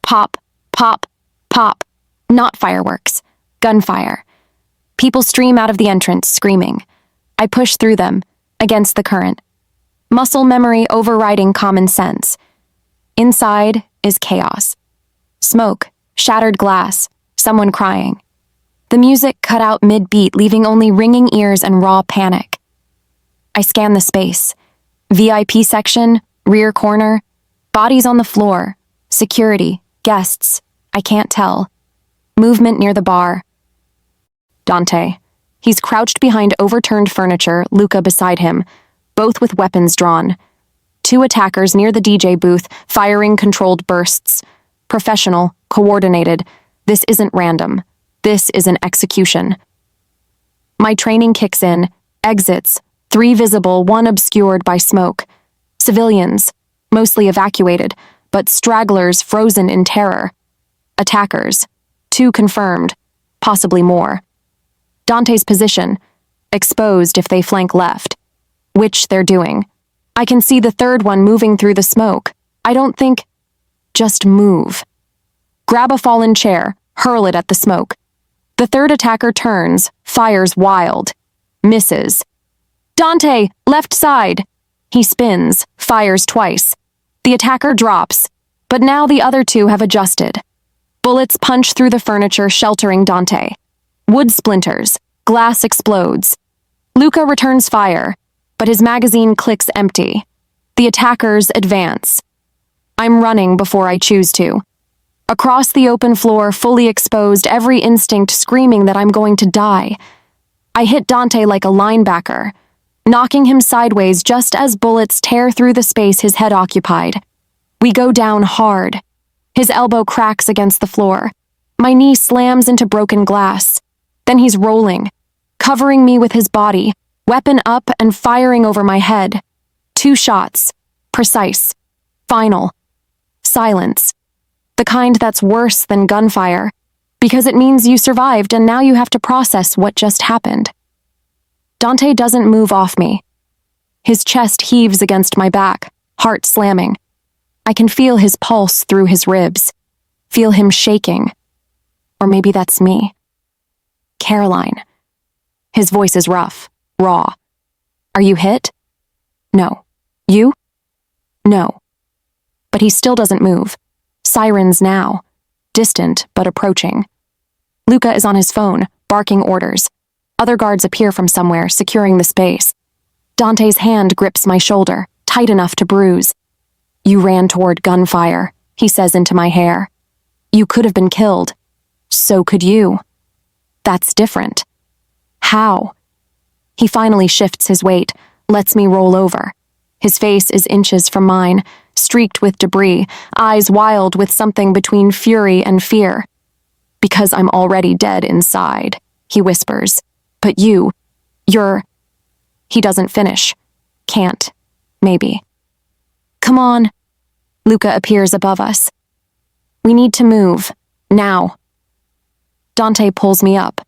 Speaker 1: Pop, pop, pop. Not fireworks. Gunfire. People stream out of the entrance, screaming. I push through them, against the current. Muscle memory overriding common sense. Inside is chaos. Smoke, shattered glass, someone crying. The music cut out mid-beat, leaving only ringing ears and raw panic. I scan the space. VIP section, rear corner, bodies on the floor, security, guests, I can't tell. Movement near the bar. Dante. He's crouched behind overturned furniture, Luca beside him, both with weapons drawn. 2 attackers near the DJ booth, firing controlled bursts. Professional, coordinated. This isn't random. This is an execution. My training kicks in, exits, 3 visible, 1 obscured by smoke. Civilians, mostly evacuated, but stragglers frozen in terror. Attackers, 2 confirmed, possibly more. Dante's position, exposed if they flank left, which they're doing. I can see the 3rd one moving through the smoke. I don't think, just move. Grab a fallen chair, hurl it at the smoke. The 3rd attacker turns, fires wild, misses. Dante, left side. He spins, fires twice. The attacker drops, but now the other 2 have adjusted. Bullets punch through the furniture, sheltering Dante. Wood splinters, glass explodes. Luca returns fire, but his magazine clicks empty. The attackers advance. I'm running before I choose to. Across the open floor, fully exposed, every instinct screaming that I'm going to die. I hit Dante like a linebacker, knocking him sideways just as bullets tear through the space his head occupied. We go down hard. His elbow cracks against the floor. My knee slams into broken glass. Then he's rolling, covering me with his body, weapon up and firing over my head. 2 shots. Precise. Final. Silence. The kind that's worse than gunfire, because it means you survived and now you have to process what just happened. Dante doesn't move off me. His chest heaves against my back, heart slamming. I can feel his pulse through his ribs, feel him shaking. Or maybe that's me. Caroline. His voice is rough, raw. Are you hit? No. You? No. But he still doesn't move. Sirens now. Distant, but approaching. Luca is on his phone, barking orders. Other guards appear from somewhere, securing the space. Dante's hand grips my shoulder, tight enough to bruise. You ran toward gunfire, he says into my hair. You could have been killed. So could you. That's different. How? He finally shifts his weight, lets me roll over. His face is inches from mine, streaked with debris, eyes wild with something between fury and fear. Because I'm already dead inside, he whispers. But you're... He doesn't finish. Can't. Maybe. Come on. Luca appears above us. We need to move. Now. Dante pulls me up.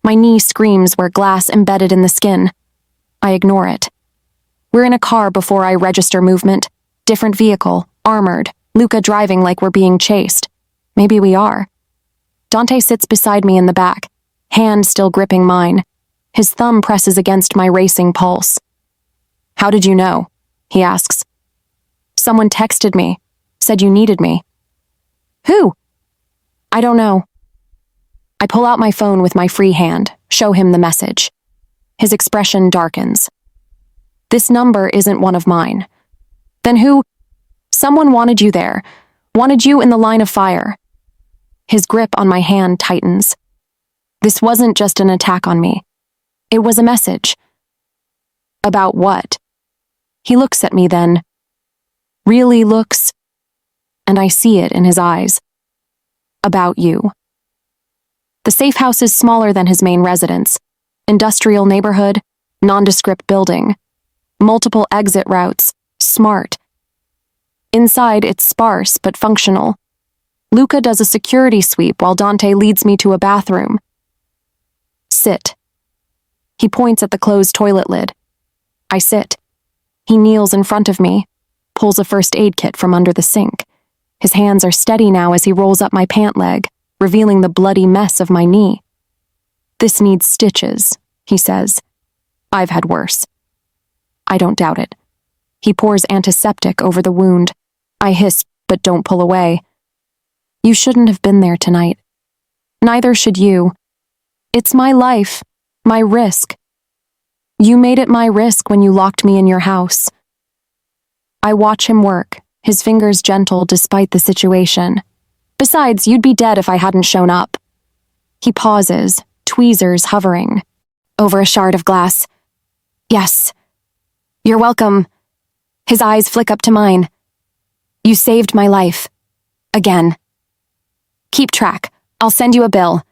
Speaker 1: My knee screams where glass embedded in the skin. I ignore it. We're in a car before I register movement. Different vehicle, armored, Luca driving like we're being chased. Maybe we are. Dante sits beside me in the back, hand still gripping mine. His thumb presses against my racing pulse. How did you know? He asks. Someone texted me, said you needed me. Who? I don't know. I pull out my phone with my free hand, show him the message. His expression darkens. This number isn't one of mine. Then who? Someone wanted you there, wanted you in the line of fire. His grip on my hand tightens. This wasn't just an attack on me. It was a message. About what? He looks at me then. Really looks. And I see it in his eyes. About you. The safe house is smaller than his main residence. Industrial neighborhood, nondescript building. Multiple exit routes, smart. Inside, it's sparse but functional. Luca does a security sweep while Dante leads me to a bathroom. Sit. He points at the closed toilet lid. I sit. He kneels in front of me, pulls a first aid kit from under the sink. His hands are steady now as he rolls up my pant leg, revealing the bloody mess of my knee. This needs stitches, he says. I've had worse. I don't doubt it. He pours antiseptic over the wound. I hiss, but don't pull away. You shouldn't have been there tonight. Neither should you. It's my life, my risk. You made it my risk when you locked me in your house. I watch him work, his fingers gentle despite the situation. Besides, you'd be dead if I hadn't shown up. He pauses, tweezers hovering. Over a shard of glass. Yes. You're welcome. His eyes flick up to mine. You saved my life. Again. Keep track. I'll send you a bill.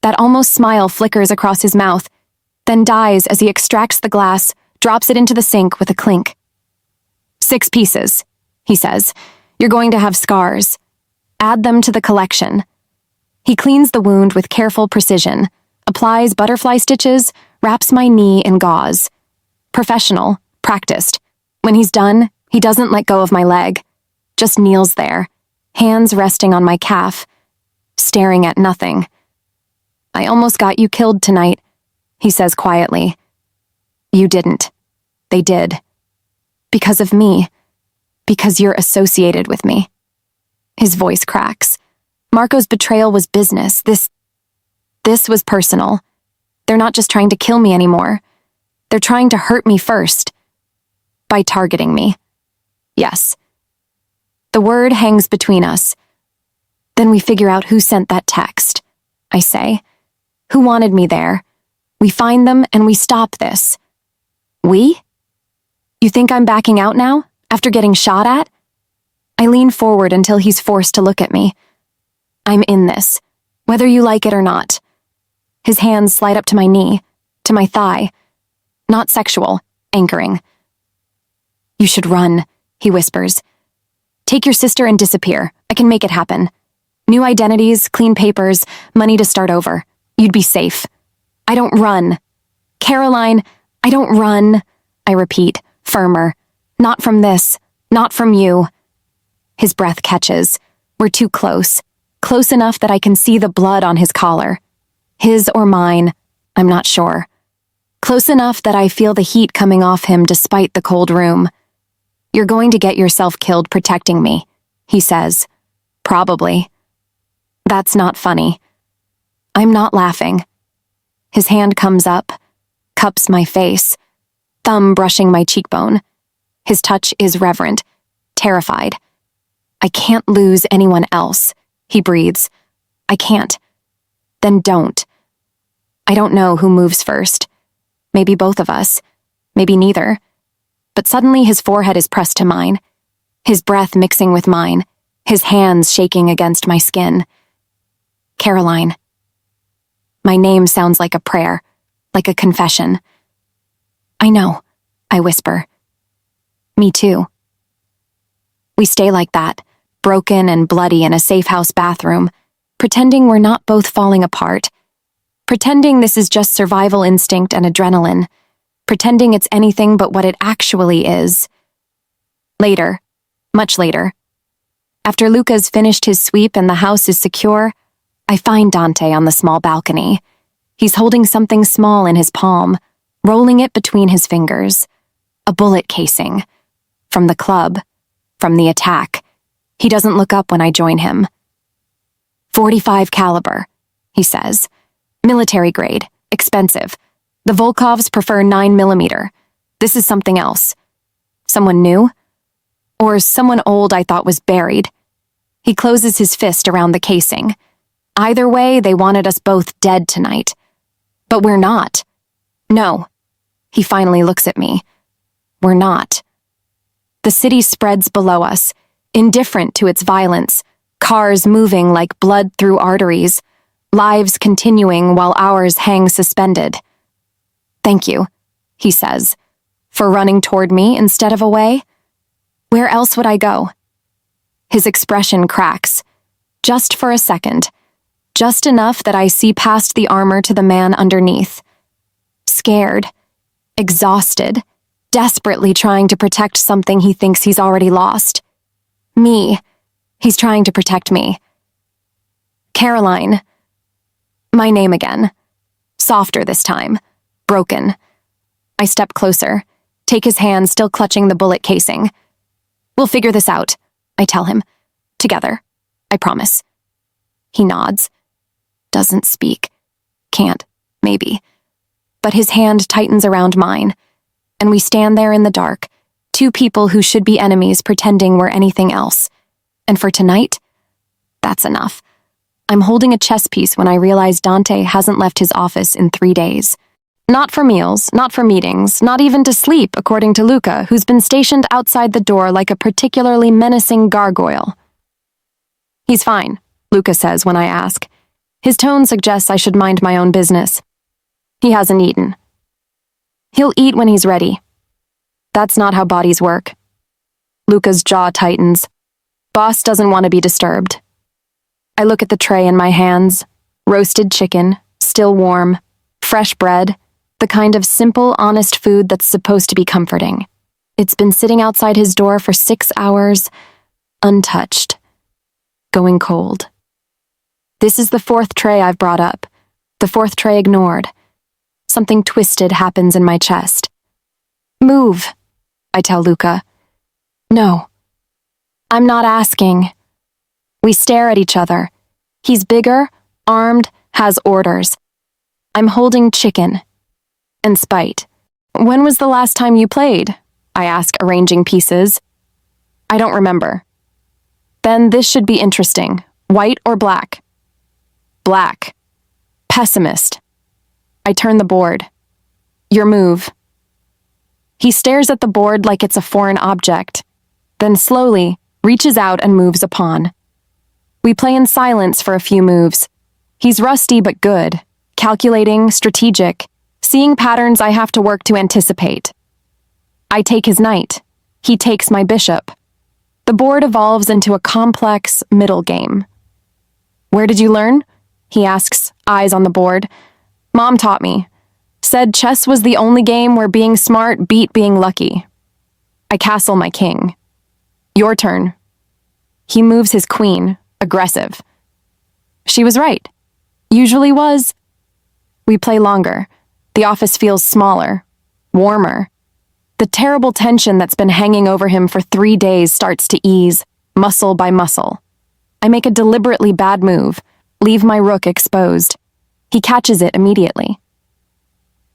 Speaker 1: That almost smile flickers across his mouth, then dies as he extracts the glass, drops it into the sink with a clink. 6 pieces, he says. You're going to have scars. Add them to the collection. He cleans the wound with careful precision, applies butterfly stitches, wraps my knee in gauze. Professional, practiced. When he's done, he doesn't let go of my leg, just kneels there, hands resting on my calf, staring at nothing. I almost got you killed tonight, he says quietly. You didn't. They did. Because of me. Because you're associated with me. His voice cracks. Marco's betrayal was business. This was personal. They're not just trying to kill me anymore. They're trying to hurt me first. By targeting me. Yes. The word hangs between us. Then we figure out who sent that text, I say. Who wanted me there? We find them and we stop this. We? You think I'm backing out now, after getting shot at? I lean forward until he's forced to look at me. I'm in this, whether you like it or not. His hands slide up to my knee, to my thigh. Not sexual, anchoring. You should run, he whispers. Take your sister and disappear. I can make it happen. New identities, clean papers, money to start over. You'd be safe. I don't run. Caroline, I don't run, I repeat, firmer. Not from this. Not from you. His breath catches. We're too close. Close enough that I can see the blood on his collar. His or mine, I'm not sure. Close enough that I feel the heat coming off him despite the cold room. You're going to get yourself killed protecting me, he says. Probably. That's not funny. I'm not laughing. His hand comes up, cups my face, thumb brushing my cheekbone. His touch is reverent, terrified. I can't lose anyone else, he breathes. I can't. Then don't. I don't know who moves first. Maybe both of us. Maybe neither. But suddenly his forehead is pressed to mine, his breath mixing with mine, his hands shaking against my skin. Caroline. My name sounds like a prayer, like a confession. I know, I whisper. Me too. We stay like that, broken and bloody in a safe house bathroom, pretending we're not both falling apart, pretending this is just survival instinct and adrenaline, pretending it's anything but what it actually is. Later, much later, after Luca's finished his sweep and the house is secure, I find Dante on the small balcony. He's holding something small in his palm, rolling it between his fingers. A bullet casing. From the club. From the attack. He doesn't look up when I join him. .45 caliber, he says. Military grade. Expensive. The Volkovs prefer 9mm. This is something else. Someone new? Or someone old I thought was buried. He closes his fist around the casing. Either way, they wanted us both dead tonight. But we're not. No. He finally looks at me. We're not. The city spreads below us, indifferent to its violence, cars moving like blood through arteries, lives continuing while ours hang suspended. Thank you, he says, for running toward me instead of away. Where else would I go? His expression cracks, just for a second, just enough that I see past the armor to the man underneath. Scared, exhausted, desperately trying to protect something he thinks he's already lost. Me. He's trying to protect me. Caroline. My name again. Softer this time. Broken. I step closer, take his hand still clutching the bullet casing. We'll figure this out, I tell him. Together. I promise. He nods. Doesn't speak. Can't. Maybe. But his hand tightens around mine, and we stand there in the dark, two people who should be enemies pretending we're anything else. And for tonight, that's enough. I'm holding a chess piece when I realize Dante hasn't left his office in 3 days. Not for meals, not for meetings, not even to sleep, according to Luca, who's been stationed outside the door like a particularly menacing gargoyle. He's fine, Luca says when I ask. His tone suggests I should mind my own business. He hasn't eaten. He'll eat when he's ready. That's not how bodies work. Luca's jaw tightens. Boss doesn't want to be disturbed. I look at the tray in my hands. Roasted chicken, still warm, fresh bread, the kind of simple, honest food that's supposed to be comforting. It's been sitting outside his door for 6 hours, untouched, going cold. This is the 4th tray I've brought up, the 4th tray ignored. Something twisted happens in my chest. Move, I tell Luca. No. I'm not asking. We stare at each other. He's bigger, armed, has orders. I'm holding chicken. And spite. When was the last time you played? I ask, arranging pieces. I don't remember. Then this should be interesting. White or black? Black. Pessimist. I turn the board. Your move. He stares at the board like it's a foreign object, then slowly reaches out and moves a pawn. We play in silence for a few moves. He's rusty but good, calculating, strategic, seeing patterns I have to work to anticipate. I take his knight. He takes my bishop. The board evolves into a complex middle game. Where did you learn? He asks, eyes on the board. Mom taught me. Said chess was the only game where being smart beat being lucky. I castle my king. Your turn. He moves his queen, aggressive. She was right. Usually was. We play longer. The office feels smaller, warmer. The terrible tension that's been hanging over him for 3 days starts to ease, muscle by muscle. I make a deliberately bad move, leave my rook exposed. He catches it immediately.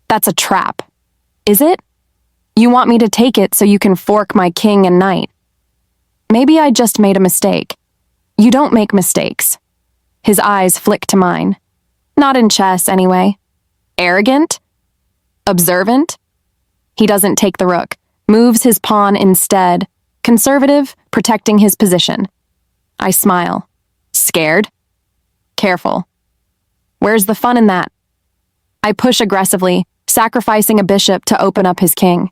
Speaker 1: That's a trap. Is it? You want me to take it so you can fork my king and knight. Maybe I just made a mistake. You don't make mistakes. His eyes flick to mine. Not in chess, anyway. Arrogant? Observant? He doesn't take the rook, moves his pawn instead. Conservative, protecting his position. I smile. Scared? Careful. Where's the fun in that? I push aggressively, sacrificing a bishop to open up his king.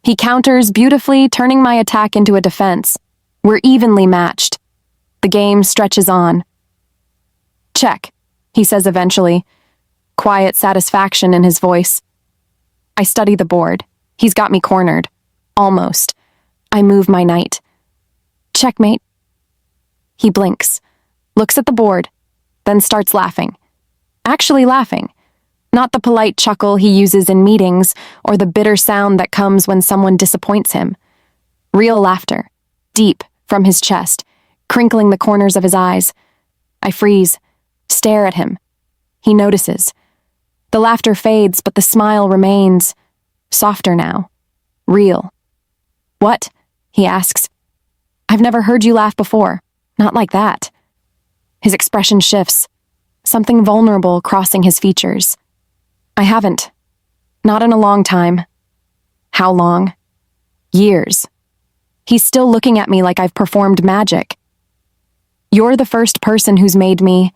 Speaker 1: He counters beautifully, turning my attack into a defense. We're evenly matched. The game stretches on. Check, he says eventually. Quiet satisfaction in his voice. I study the board. He's got me cornered. Almost. I move my knight. Checkmate. He blinks, looks at the board, then starts laughing. Actually laughing. Not the polite chuckle he uses in meetings or the bitter sound that comes when someone disappoints him. Real laughter, deep from his chest, crinkling the corners of his eyes. I freeze, stare at him. He notices. The laughter fades, but the smile remains. Softer now. Real. What? He asks. I've never heard you laugh before. Not like that. His expression shifts. Something vulnerable crossing his features. I haven't. Not in a long time. How long? Years. He's still looking at me like I've performed magic. You're the first person who's made me...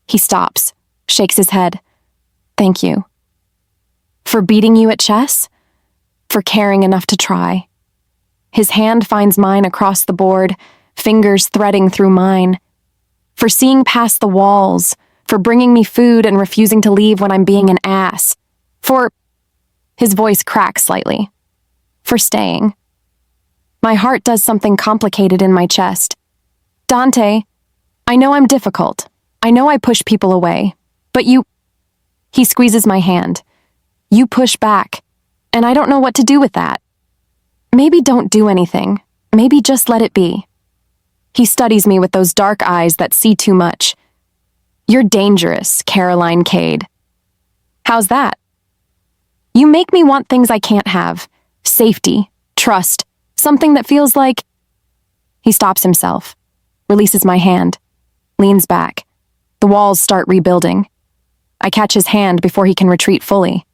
Speaker 1: He stops, shakes his head. Thank you. For beating you at chess? For caring enough to try. His hand finds mine across the board, fingers threading through mine. For seeing past the walls, for bringing me food and refusing to leave when I'm being an ass. For... His voice cracks slightly. For staying. My heart does something complicated in my chest. Dante, I know I'm difficult. I know I push people away. But you... He squeezes my hand. You push back. And I don't know what to do with that. Maybe don't do anything. Maybe just let it be. He studies me with those dark eyes that see too much. You're dangerous, Caroline Cade. How's that? You make me want things I can't have. Safety, trust, something that feels like... He stops himself, releases my hand, leans back. The walls start rebuilding. I catch his hand before he can retreat fully.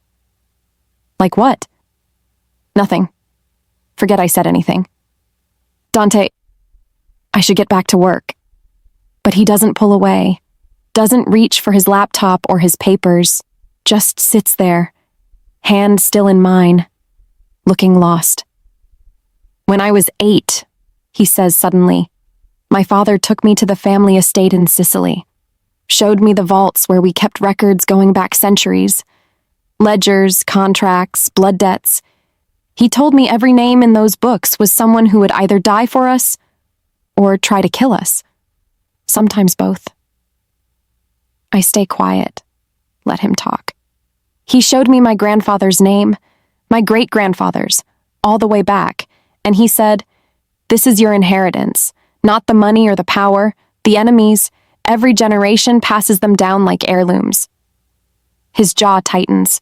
Speaker 1: Like what? Nothing. Forget I said anything. Dante, I should get back to work. But he doesn't pull away, doesn't reach for his laptop or his papers, just sits there, hand still in mine, looking lost. When I was 8, he says suddenly, my father took me to the family estate in Sicily, showed me the vaults where we kept records going back centuries, ledgers, contracts, blood debts. He told me every name in those books was someone who would either die for us or try to kill us. Sometimes both. I stay quiet, let him talk. He showed me my grandfather's name, my great-grandfather's, all the way back, and he said, this is your inheritance, not the money or the power, the enemies. Every generation passes them down like heirlooms. His jaw tightens.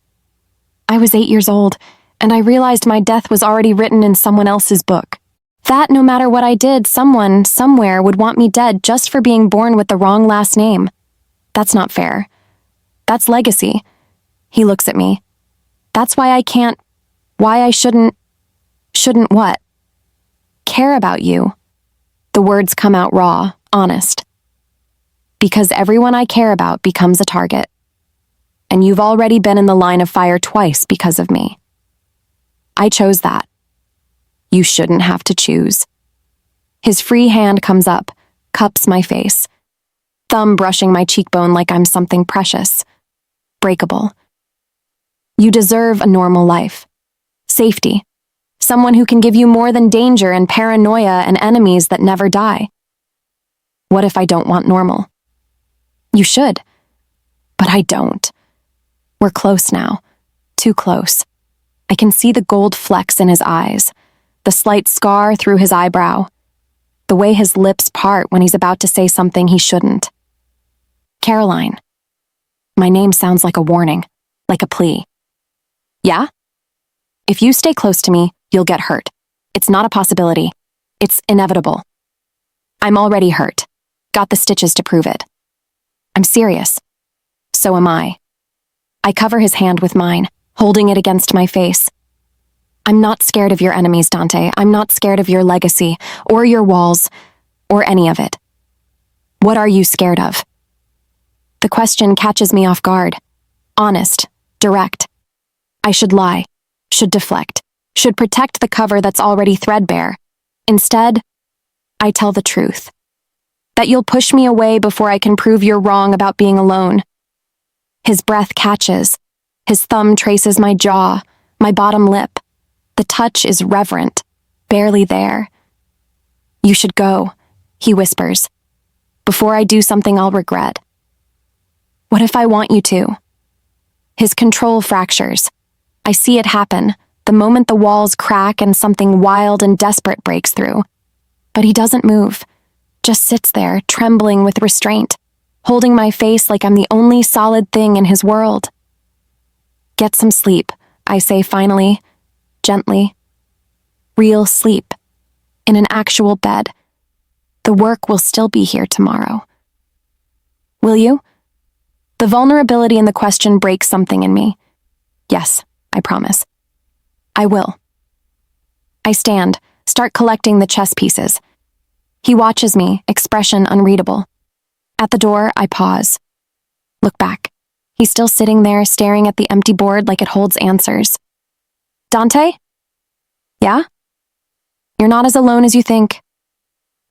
Speaker 1: I was 8 years old, and I realized my death was already written in someone else's book. That no matter what I did, someone, somewhere would want me dead just for being born with the wrong last name. That's not fair. That's legacy. He looks at me. That's why I can't... Why I shouldn't what? Care about you. The words come out raw, honest. Because everyone I care about becomes a target. And you've already been in the line of fire twice because of me. I chose that. You shouldn't have to choose. His free hand comes up, cups my face, thumb brushing my cheekbone like I'm something precious, breakable. You deserve a normal life. Safety. Someone who can give you more than danger and paranoia and enemies that never die. What if I don't want normal? You should. But I don't. We're close now. Too close. I can see the gold flecks in his eyes, the slight scar through his eyebrow, the way his lips part when he's about to say something he shouldn't. Caroline. My name sounds like a warning, like a plea. Yeah? If you stay close to me, you'll get hurt. It's not a possibility. It's inevitable. I'm already hurt. Got the stitches to prove it. I'm serious. So am I. I cover his hand with mine, holding it against my face. I'm not scared of your enemies, Dante. I'm not scared of your legacy, or your walls, or any of it. What are you scared of? The question catches me off guard. Honest, direct. I should lie, should deflect, should protect the cover that's already threadbare. Instead, I tell the truth. That you'll push me away before I can prove you're wrong about being alone. His breath catches. His thumb traces my jaw, my bottom lip. The touch is reverent, barely there. You should go, he whispers. Before I do something I'll regret. What if I want you to? His control fractures. I see it happen, the moment the walls crack and something wild and desperate breaks through. But he doesn't move, just sits there, trembling with restraint, holding my face like I'm the only solid thing in his world. Get some sleep, I say finally, gently. Real sleep. In an actual bed. The work will still be here tomorrow. Will you? The vulnerability in the question breaks something in me. Yes, I promise. I will. I stand, start collecting the chess pieces. He watches me, expression unreadable. At the door, I pause. Look back. He's still sitting there, staring at the empty board like it holds answers. Dante? Yeah? You're not as alone as you think.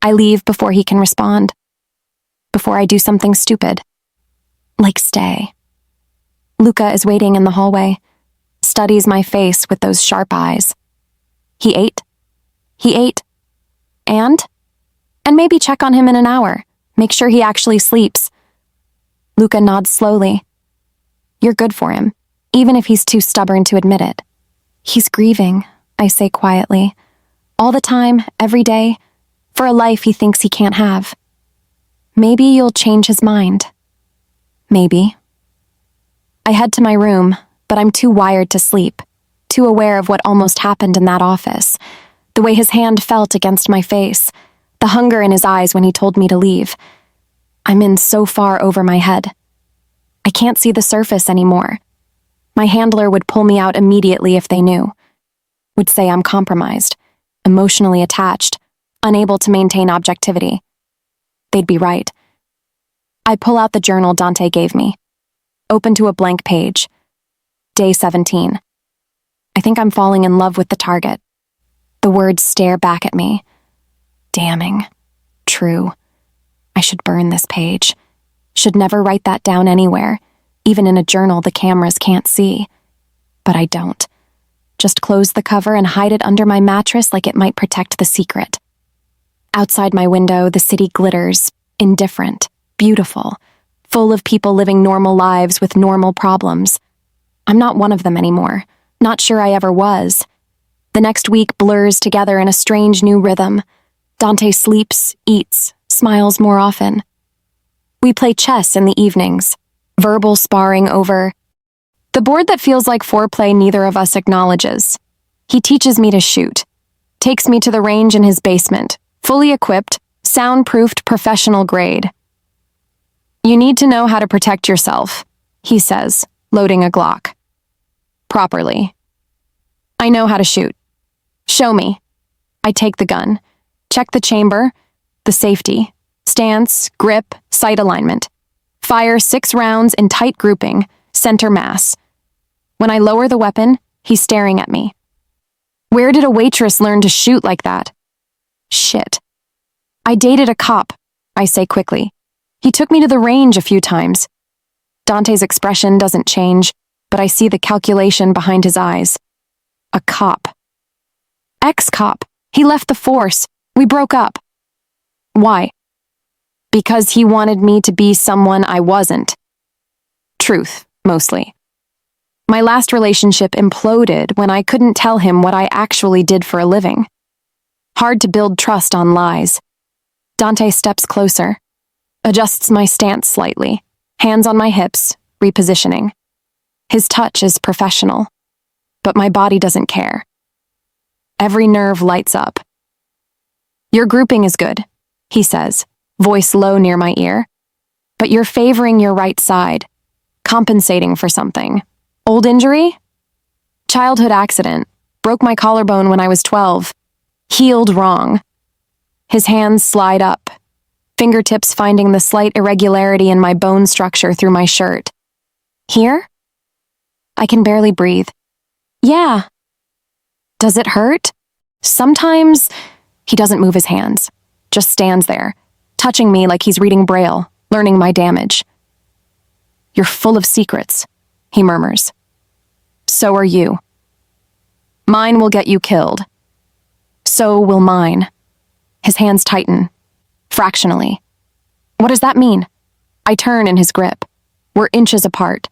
Speaker 1: I leave before he can respond. Before I do something stupid. Like stay. Luca is waiting in the hallway, studies my face with those sharp eyes. He ate? He ate. And maybe check on him in an hour, make sure he actually sleeps. Luca nods slowly. You're good for him, even if he's too stubborn to admit it. He's grieving, I say quietly. All the time, every day, for a life he thinks he can't have. Maybe you'll change his mind. Maybe. I head to my room, but I'm too wired to sleep, too aware of what almost happened in that office, the way his hand felt against my face, the hunger in his eyes when he told me to leave. I'm in so far over my head. I can't see the surface anymore. My handler would pull me out immediately if they knew. Would say I'm compromised, emotionally attached, unable to maintain objectivity. They'd be right. I pull out the journal Dante gave me. Open to a blank page. Day 17. I think I'm falling in love with the target. The words stare back at me. Damning. True. I should burn this page. Should never write that down anywhere, even in a journal the cameras can't see. But I don't. Just close the cover and hide it under my mattress like it might protect the secret. Outside my window, the city glitters, indifferent, beautiful, full of people living normal lives with normal problems. I'm not one of them anymore, not sure I ever was. The next week blurs together in a strange new rhythm. Dante sleeps, eats, smiles more often. We play chess in the evenings, verbal sparring over the board that feels like foreplay neither of us acknowledges. He teaches me to shoot, takes me to the range in his basement, fully equipped, soundproofed professional grade. You need to know how to protect yourself, he says, loading a Glock. Properly. I know how to shoot. Show me. I take the gun, check the chamber, the safety, stance, grip, sight alignment. Fire 6 rounds in tight grouping, center mass. When I lower the weapon, he's staring at me. Where did a waitress learn to shoot like that? Shit. I dated a cop, I say quickly. He took me to the range a few times. Dante's expression doesn't change, but I see the calculation behind his eyes. A cop. Ex-cop. He left the force. We broke up. Why? Because he wanted me to be someone I wasn't. Truth, mostly. My last relationship imploded when I couldn't tell him what I actually did for a living. Hard to build trust on lies. Dante steps closer, adjusts my stance slightly, hands on my hips, repositioning. His touch is professional, but my body doesn't care. Every nerve lights up. Your grouping is good, he says, voice low near my ear. But you're favoring your right side, compensating for something. Old injury? Childhood accident. Broke my collarbone when I was 12. Healed wrong. His hands slide up, fingertips finding the slight irregularity in my bone structure through my shirt. Here? I can barely breathe. Yeah. Does it hurt? Sometimes. He doesn't move his hands, just stands there, touching me like he's reading Braille, learning my damage. You're full of secrets, he murmurs. So are you. Mine will get you killed. So will mine. His hands tighten, fractionally. What does that mean? I turn in his grip. We're inches apart.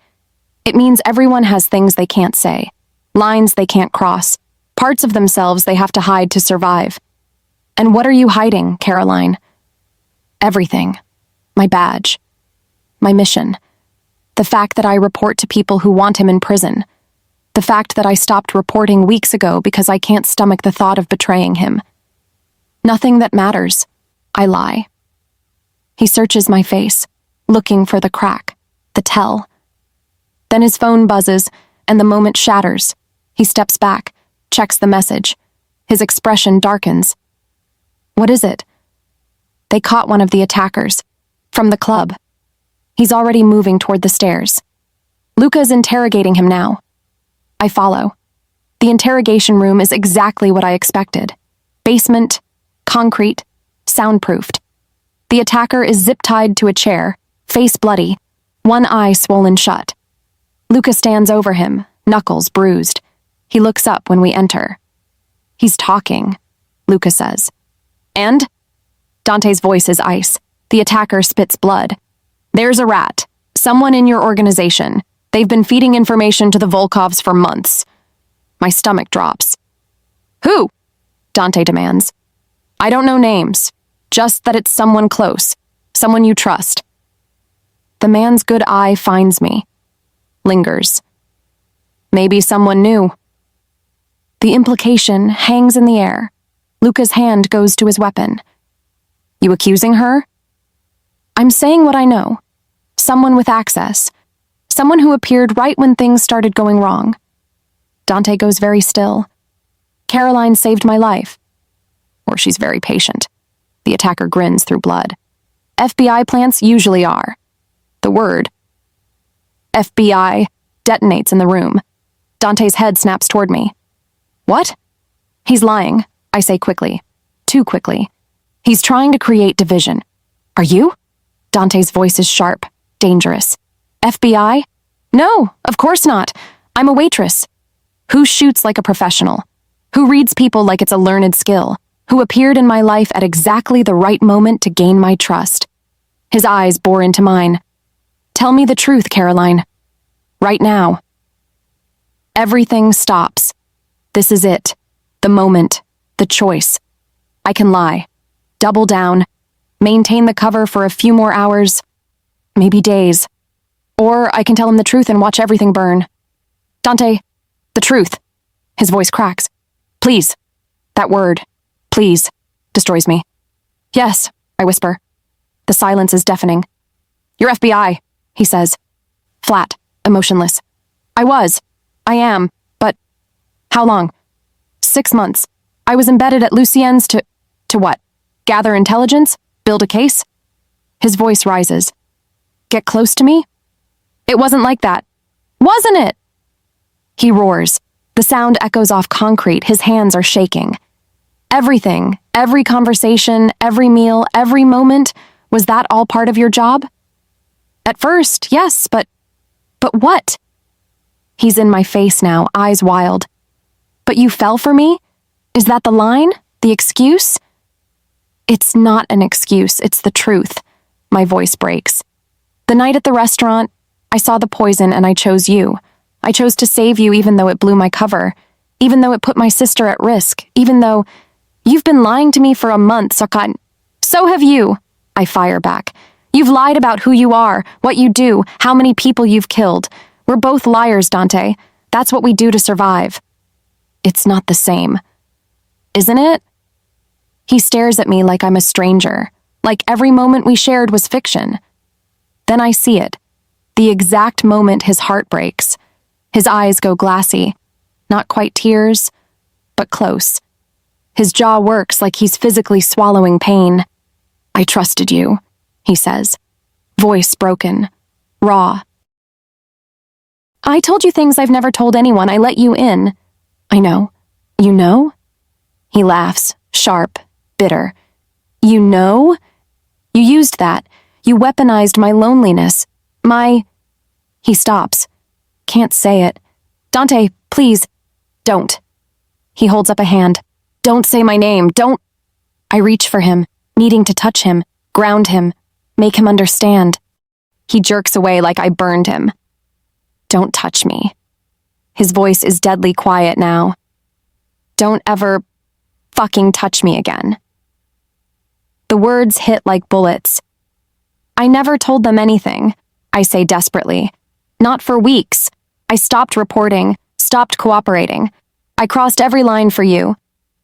Speaker 1: It means everyone has things they can't say, lines they can't cross, parts of themselves they have to hide to survive. And what are you hiding, Caroline? Everything. My badge. My mission. The fact that I report to people who want him in prison. The fact that I stopped reporting weeks ago because I can't stomach the thought of betraying him. Nothing that matters. I lie. He searches my face, looking for the crack, the tell. Then his phone buzzes, and the moment shatters. He steps back, checks the message. His expression darkens. What is it? They caught one of the attackers. From the club. He's already moving toward the stairs. Luca's interrogating him now. I follow. The interrogation room is exactly what I expected. Basement, concrete, soundproofed. The attacker is zip-tied to a chair, face bloody, one eye swollen shut. Luca stands over him, knuckles bruised. He looks up when we enter. He's talking, Luca says. And? Dante's voice is ice. The attacker spits blood. There's a rat. Someone in your organization. They've been feeding information to the Volkovs for months. My stomach drops. Who? Dante demands. I don't know names. Just that it's someone close. Someone you trust. The man's good eye finds me. Lingers. Maybe someone new. The implication hangs in the air. Luca's hand goes to his weapon. You accusing her? I'm saying what I know. Someone with access. Someone who appeared right when things started going wrong. Dante goes very still. Caroline saved my life. Or she's very patient. The attacker grins through blood. FBI plants usually are. The word FBI detonates in the room. Dante's head snaps toward me. What? He's lying, I say quickly. Too quickly. He's trying to create division. Are you? Dante's voice is sharp, dangerous. FBI? No, of course not. I'm a waitress. Who shoots like a professional? Who reads people like it's a learned skill? Who appeared in my life at exactly the right moment to gain my trust? His eyes bore into mine. Tell me the truth, Caroline. Right now. Everything stops. This is it. The moment. The choice. I can lie. Double down. Maintain the cover for a few more hours. Maybe days. Or I can tell him the truth and watch everything burn. Dante, the truth. His voice cracks. Please. That word. Please. Destroys me. Yes, I whisper. The silence is deafening. You're FBI, he says. Flat, emotionless. I was. I am. But how long? 6 months. I was embedded at Lucien's to what? Gather intelligence? Build a case? His voice rises. Get close to me? It wasn't like that. Wasn't it? He roars. The sound echoes off concrete. His hands are shaking. Everything, every conversation, every meal, every moment, was that all part of your job? At first, yes, but what? He's in my face now, eyes wild. But you fell for me? Is that the line? The excuse? It's not an excuse, it's the truth. My voice breaks. The night at the restaurant, I saw the poison and I chose you. I chose to save you even though it blew my cover, even though it put my sister at risk, even though... You've been lying to me for a month, Sakat. So have you, I fire back. You've lied about who you are, what you do, how many people you've killed. We're both liars, Dante. That's what we do to survive. It's not the same. Isn't it? He stares at me like I'm a stranger, like every moment we shared was fiction. Then I see it, the exact moment his heart breaks. His eyes go glassy, not quite tears, but close. His jaw works like he's physically swallowing pain. I trusted you, he says, voice broken, raw. I told you things I've never told anyone. I let you in. I know. You know? He laughs, sharp, bitter. You know? You used that. You weaponized my loneliness. He stops. Can't say it. Dante, please, don't. He holds up a hand. Don't say my name, don't. I reach for him, needing to touch him, ground him, make him understand. He jerks away like I burned him. Don't touch me. His voice is deadly quiet now. Don't ever fucking touch me again. The words hit like bullets. I never told them anything, I say desperately. Not for weeks. I stopped reporting, stopped cooperating. I crossed every line for you.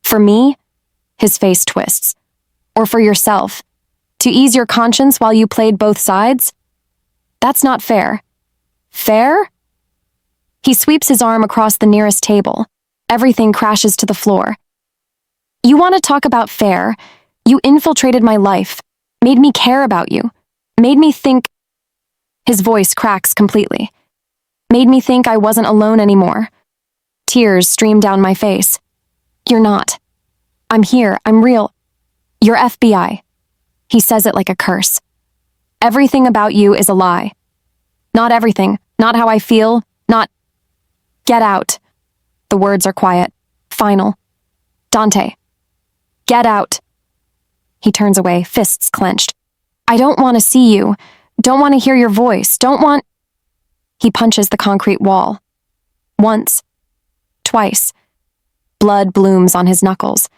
Speaker 1: For me? His face twists. Or for yourself? To ease your conscience while you played both sides? That's not fair. Fair? He sweeps his arm across the nearest table. Everything crashes to the floor. You want to talk about fair? You infiltrated my life, made me care about you, made me think... His voice cracks completely. Made me think I wasn't alone anymore. Tears stream down my face. You're not. I'm here, I'm real. You're FBI. He says it like a curse. Everything about you is a lie. Not everything, not how I feel, not... Get out. The words are quiet, final. Dante. Get out. He turns away, fists clenched. I don't want to see you. Don't want to hear your voice. Don't want... He punches the concrete wall. Once. Twice. Blood blooms on his knuckles.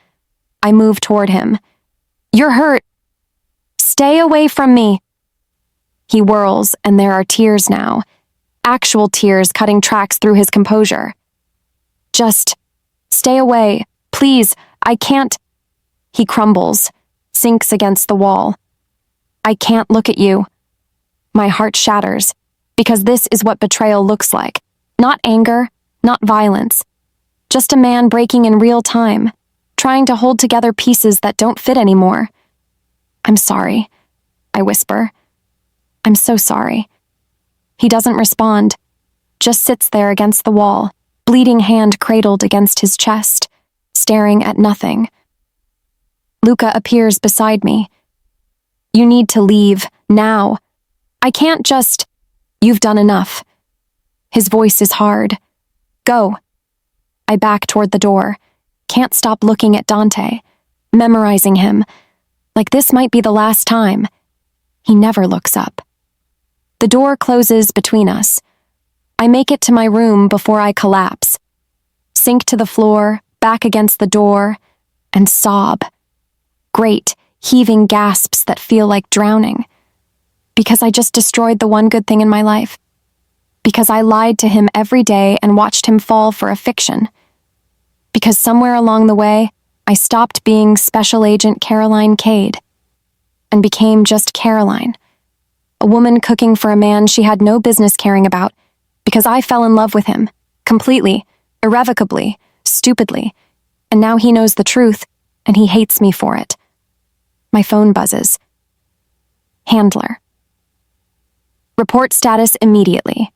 Speaker 1: I move toward him. You're hurt. Stay away from me. He whirls, and there are tears now. Actual tears cutting tracks through his composure. Just stay away. Please, I can't... He crumbles, sinks against the wall. I can't look at you. My heart shatters, because this is what betrayal looks like. Not anger, not violence. Just a man breaking in real time, trying to hold together pieces that don't fit anymore. I'm sorry, I whisper. I'm so sorry. He doesn't respond, just sits there against the wall, bleeding hand cradled against his chest, staring at nothing. Luca appears beside me. You need to leave, now. I can't just... You've done enough. His voice is hard. Go. I back toward the door. Can't stop looking at Dante, memorizing him. Like this might be the last time. He never looks up. The door closes between us. I make it to my room before I collapse. Sink to the floor, back against the door, and sob. Great, heaving gasps that feel like drowning. Because I just destroyed the one good thing in my life. Because I lied to him every day and watched him fall for a fiction. Because somewhere along the way, I stopped being Special Agent Caroline Cade and became just Caroline, a woman cooking for a man she had no business caring about because I fell in love with him, completely, irrevocably, stupidly, and now he knows the truth and he hates me for it. My phone buzzes. Handler. Report status immediately.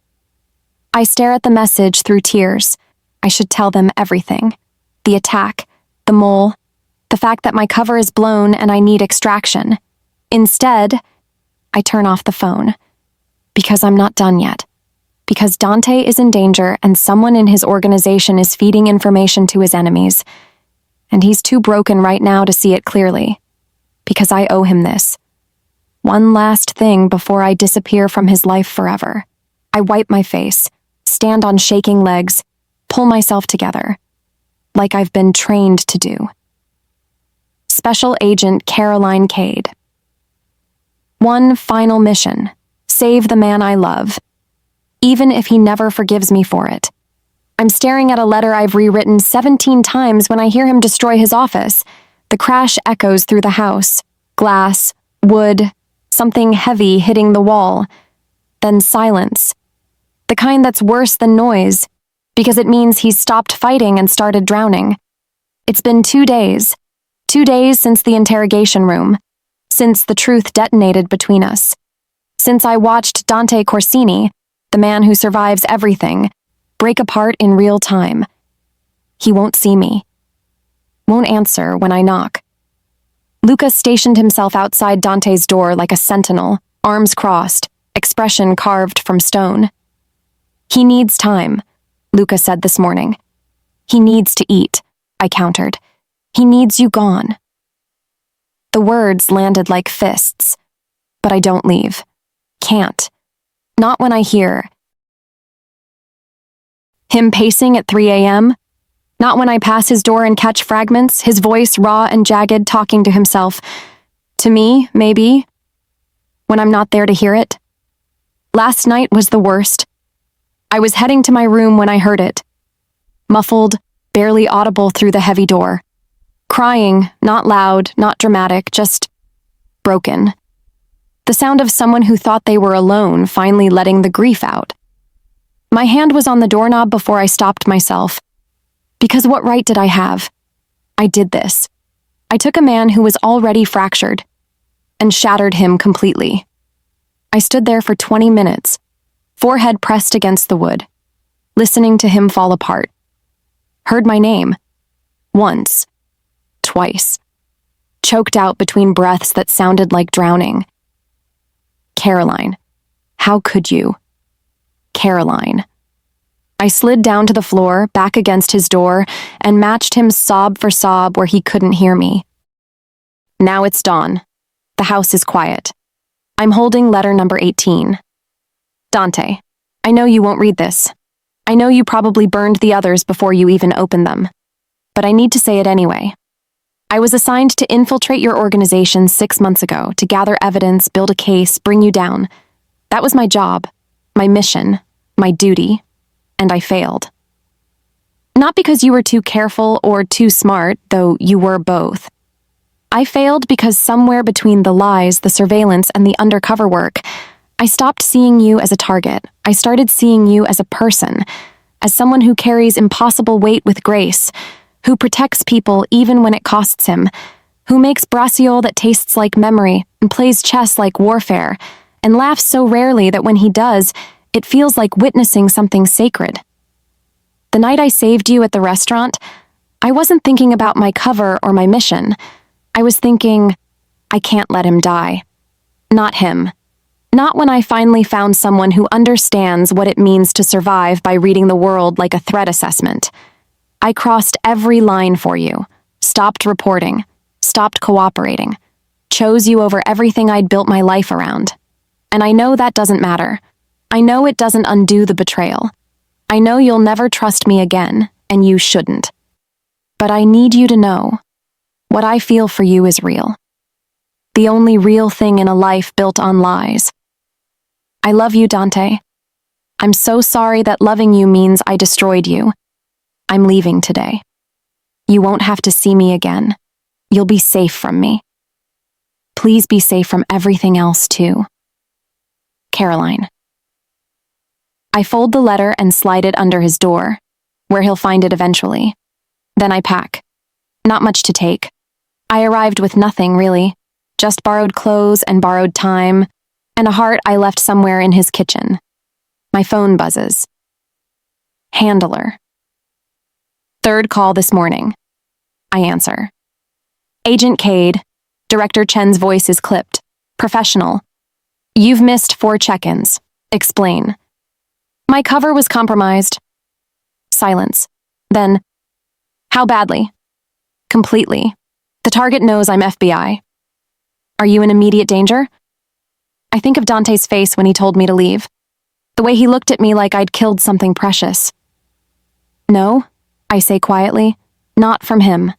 Speaker 1: I stare at the message through tears. I should tell them everything. The attack, the mole, the fact that my cover is blown and I need extraction. Instead, I turn off the phone. Because I'm not done yet. Because Dante is in danger and someone in his organization is feeding information to his enemies. And he's too broken right now to see it clearly. Because I owe him this. One last thing before I disappear from his life forever. I wipe my face, stand on shaking legs, pull myself together. Like I've been trained to do. Special Agent Caroline Cade. One final mission. Save the man I love. Even if he never forgives me for it. I'm staring at a letter I've rewritten 17 times when I hear him destroy his office. The crash echoes through the house. Glass, wood, something heavy hitting the wall. Then silence. The kind that's worse than noise, because it means he's stopped fighting and started drowning. It's been 2 days. 2 days since the interrogation room. Since the truth detonated between us. Since I watched Dante Corsini, the man who survives everything, break apart in real time. He won't see me. Won't answer when I knock. Luca stationed himself outside Dante's door like a sentinel, arms crossed, expression carved from stone. He needs time, Luca said this morning. He needs to eat, I countered. He needs you gone. The words landed like fists, but I don't leave. Can't. Not when I hear him pacing at 3 a.m. Not when I pass his door and catch fragments, his voice raw and jagged, talking to himself. To me, maybe. When I'm not there to hear it. Last night was the worst. I was heading to my room when I heard it. Muffled, barely audible through the heavy door. Crying, not loud, not dramatic, just broken. The sound of someone who thought they were alone, finally letting the grief out. My hand was on the doorknob before I stopped myself. Because what right did I have? I did this. I took a man who was already fractured and shattered him completely. I stood there for 20 minutes, forehead pressed against the wood, listening to him fall apart. Heard my name. Once. Twice. Choked out between breaths that sounded like drowning. Caroline. How could you? Caroline. I slid down to the floor, back against his door, and matched him sob for sob where he couldn't hear me. Now it's dawn. The house is quiet. I'm holding letter number 18. Dante, I know you won't read this. I know you probably burned the others before you even opened them. But I need to say it anyway. I was assigned to infiltrate your organization 6 months ago to gather evidence, build a case, bring you down. That was my job, my mission, my duty, and I failed. Not because you were too careful or too smart, though you were both. I failed because somewhere between the lies, the surveillance, and the undercover work, I stopped seeing you as a target. I started seeing you as a person, as someone who carries impossible weight with grace, who protects people even when it costs him, who makes braciole that tastes like memory and plays chess like warfare, and laughs so rarely that when he does, it feels like witnessing something sacred. The night I saved you at the restaurant, I wasn't thinking about my cover or my mission. I was thinking, I can't let him die. Not him. Not when I finally found someone who understands what it means to survive by reading the world like a threat assessment. I crossed every line for you, stopped reporting, stopped cooperating, chose you over everything I'd built my life around. And I know that doesn't matter. I know it doesn't undo the betrayal. I know you'll never trust me again, and you shouldn't. But I need you to know, what I feel for you is real. The only real thing in a life built on lies. I love you, Dante. I'm so sorry that loving you means I destroyed you. I'm leaving today. You won't have to see me again. You'll be safe from me. Please be safe from everything else, too. Caroline. I fold the letter and slide it under his door, where he'll find it eventually. Then I pack. Not much to take. I arrived with nothing, really. Just borrowed clothes and borrowed time, and a heart I left somewhere in his kitchen. My phone buzzes. Handler. Third call this morning. I answer. Agent Cade. Director Chen's voice is clipped. Professional. You've missed 4 check-ins. Explain. My cover was compromised. Silence. Then, how badly? Completely. The target knows I'm FBI. Are you in immediate danger? I think of Dante's face when he told me to leave. The way he looked at me like I'd killed something precious. No, I say quietly, not from him.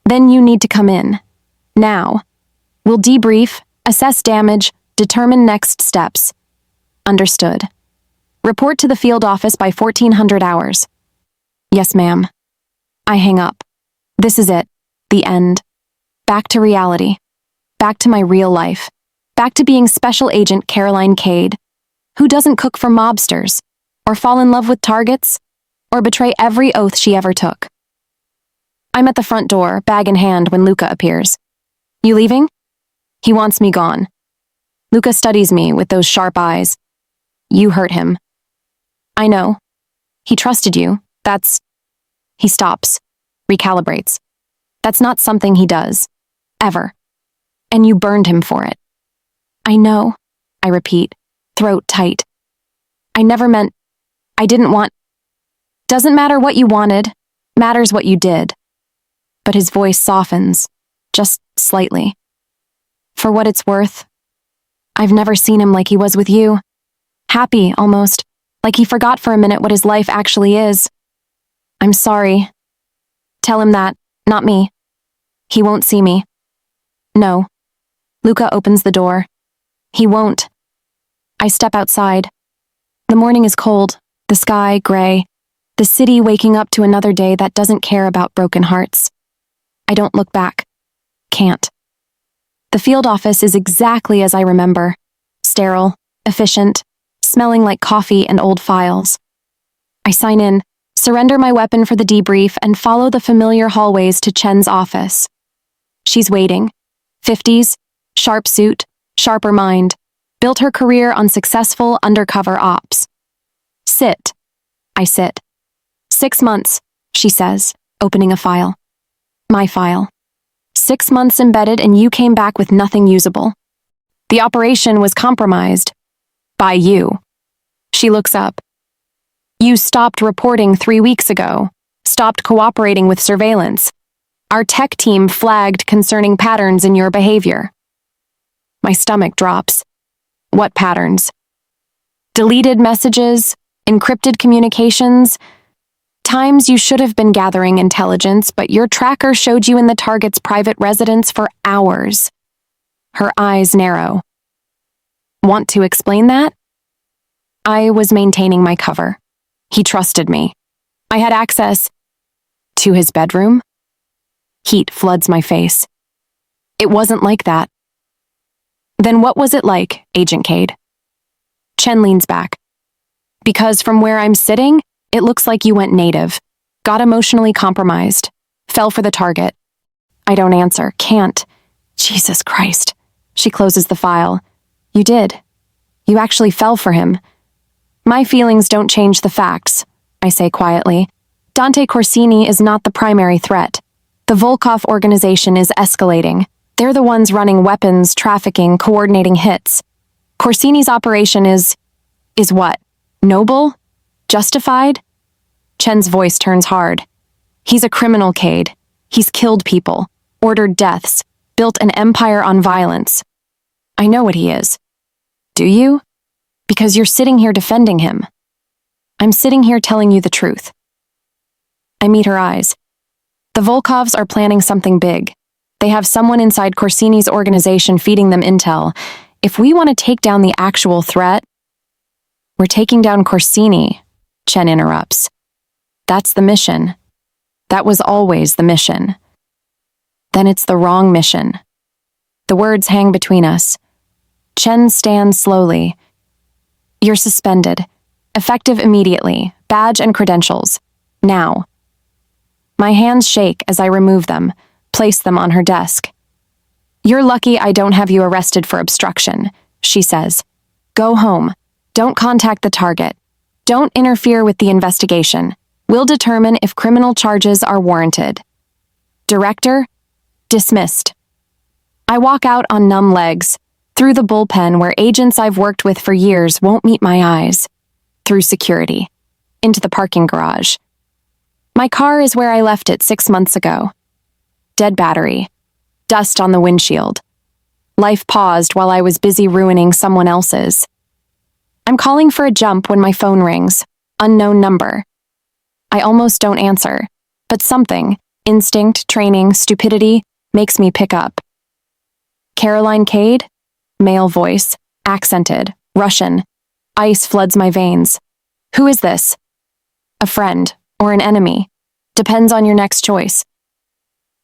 Speaker 1: Then you need to come in. Now. We'll debrief, assess damage, determine next steps. Understood. Report to the field office by 1400 hours. Yes, ma'am. I hang up. This is it. The end. Back to reality. Back to my real life. Back to being Special Agent Caroline Cade, who doesn't cook for mobsters, or fall in love with targets, or betray every oath she ever took. I'm at the front door, bag in hand, when Luca appears. You leaving? He wants me gone. Luca studies me with those sharp eyes. You hurt him. I know. He trusted you. He stops, recalibrates. That's not something he does. Ever. And you burned him for it. I know, I repeat, throat tight. I didn't want. Doesn't matter what you wanted, matters what you did. But his voice softens, just slightly. For what it's worth, I've never seen him like he was with you. Happy, almost, like he forgot for a minute what his life actually is. I'm sorry. Tell him that, not me. He won't see me. No. Luca opens the door. He won't. I step outside. The morning is cold, the sky gray, the city waking up to another day that doesn't care about broken hearts. I don't look back. Can't. The field office is exactly as I remember. Sterile, efficient, smelling like coffee and old files. I sign in, surrender my weapon for the debrief, and follow the familiar hallways to Chen's office. She's waiting. 50s, sharp suit, sharper mind. Built her career on successful undercover ops. Sit. I sit. 6 months, she says, opening a file. My file. 6 months embedded and you came back with nothing usable. The operation was compromised. By you. She looks up. You stopped reporting 3 weeks ago. Stopped cooperating with surveillance. Our tech team flagged concerning patterns in your behavior. My stomach drops. What patterns? Deleted messages, encrypted communications, times you should have been gathering intelligence, but your tracker showed you in the target's private residence for hours. Her eyes narrow. Want to explain that? I was maintaining my cover. He trusted me. I had access to his bedroom. Heat floods my face. It wasn't like that. Then what was it like, Agent Cade? Chen leans back. Because from where I'm sitting, it looks like you went native, got emotionally compromised, fell for the target. I don't answer, can't. Jesus Christ. She closes the file. You did. You actually fell for him. My feelings don't change the facts, I say quietly. Dante Corsini is not the primary threat. The Volkov organization is escalating. They're the ones running weapons, trafficking, coordinating hits. Corsini's operation is what? Noble? Justified? Chen's voice turns hard. He's a criminal, Cade. He's killed people, ordered deaths, built an empire on violence. I know what he is. Do you? Because you're sitting here defending him. I'm sitting here telling you the truth. I meet her eyes. The Volkovs are planning something big. They have someone inside Corsini's organization feeding them intel. If we want to take down the actual threat... We're taking down Corsini, Chen interrupts. That's the mission. That was always the mission. Then it's the wrong mission. The words hang between us. Chen stands slowly. You're suspended. Effective immediately. Badge and credentials. Now. My hands shake as I remove them, place them on her desk. You're lucky I don't have you arrested for obstruction, she says. Go home. Don't contact the target. Don't interfere with the investigation. We'll determine if criminal charges are warranted. Director, dismissed. I walk out on numb legs, through the bullpen where agents I've worked with for years won't meet my eyes. through security, into the parking garage. My car is where I left it 6 months ago. Dead battery, dust on the windshield. Life paused while I was busy ruining someone else's. I'm calling for a jump when my phone rings. Unknown number. I almost don't answer, but something, instinct, training, stupidity, makes me pick up. Caroline Cade? Male voice, accented, Russian. Ice floods my veins. Who is this? A friend, or an enemy. Depends on your next choice.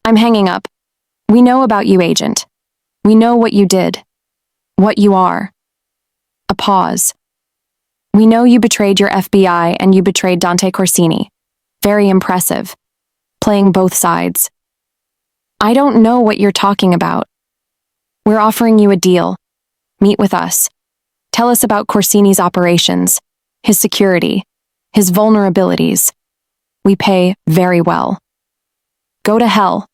Speaker 1: I'm hanging up. We know about you, agent. We know what you did. What you are. A pause. We know you betrayed your FBI and you betrayed Dante Corsini. Very impressive. Playing both sides. I don't know what you're talking about. We're offering you a deal. Meet with us. Tell us about Corsini's operations, his security, his vulnerabilities. We pay very well. Go to hell.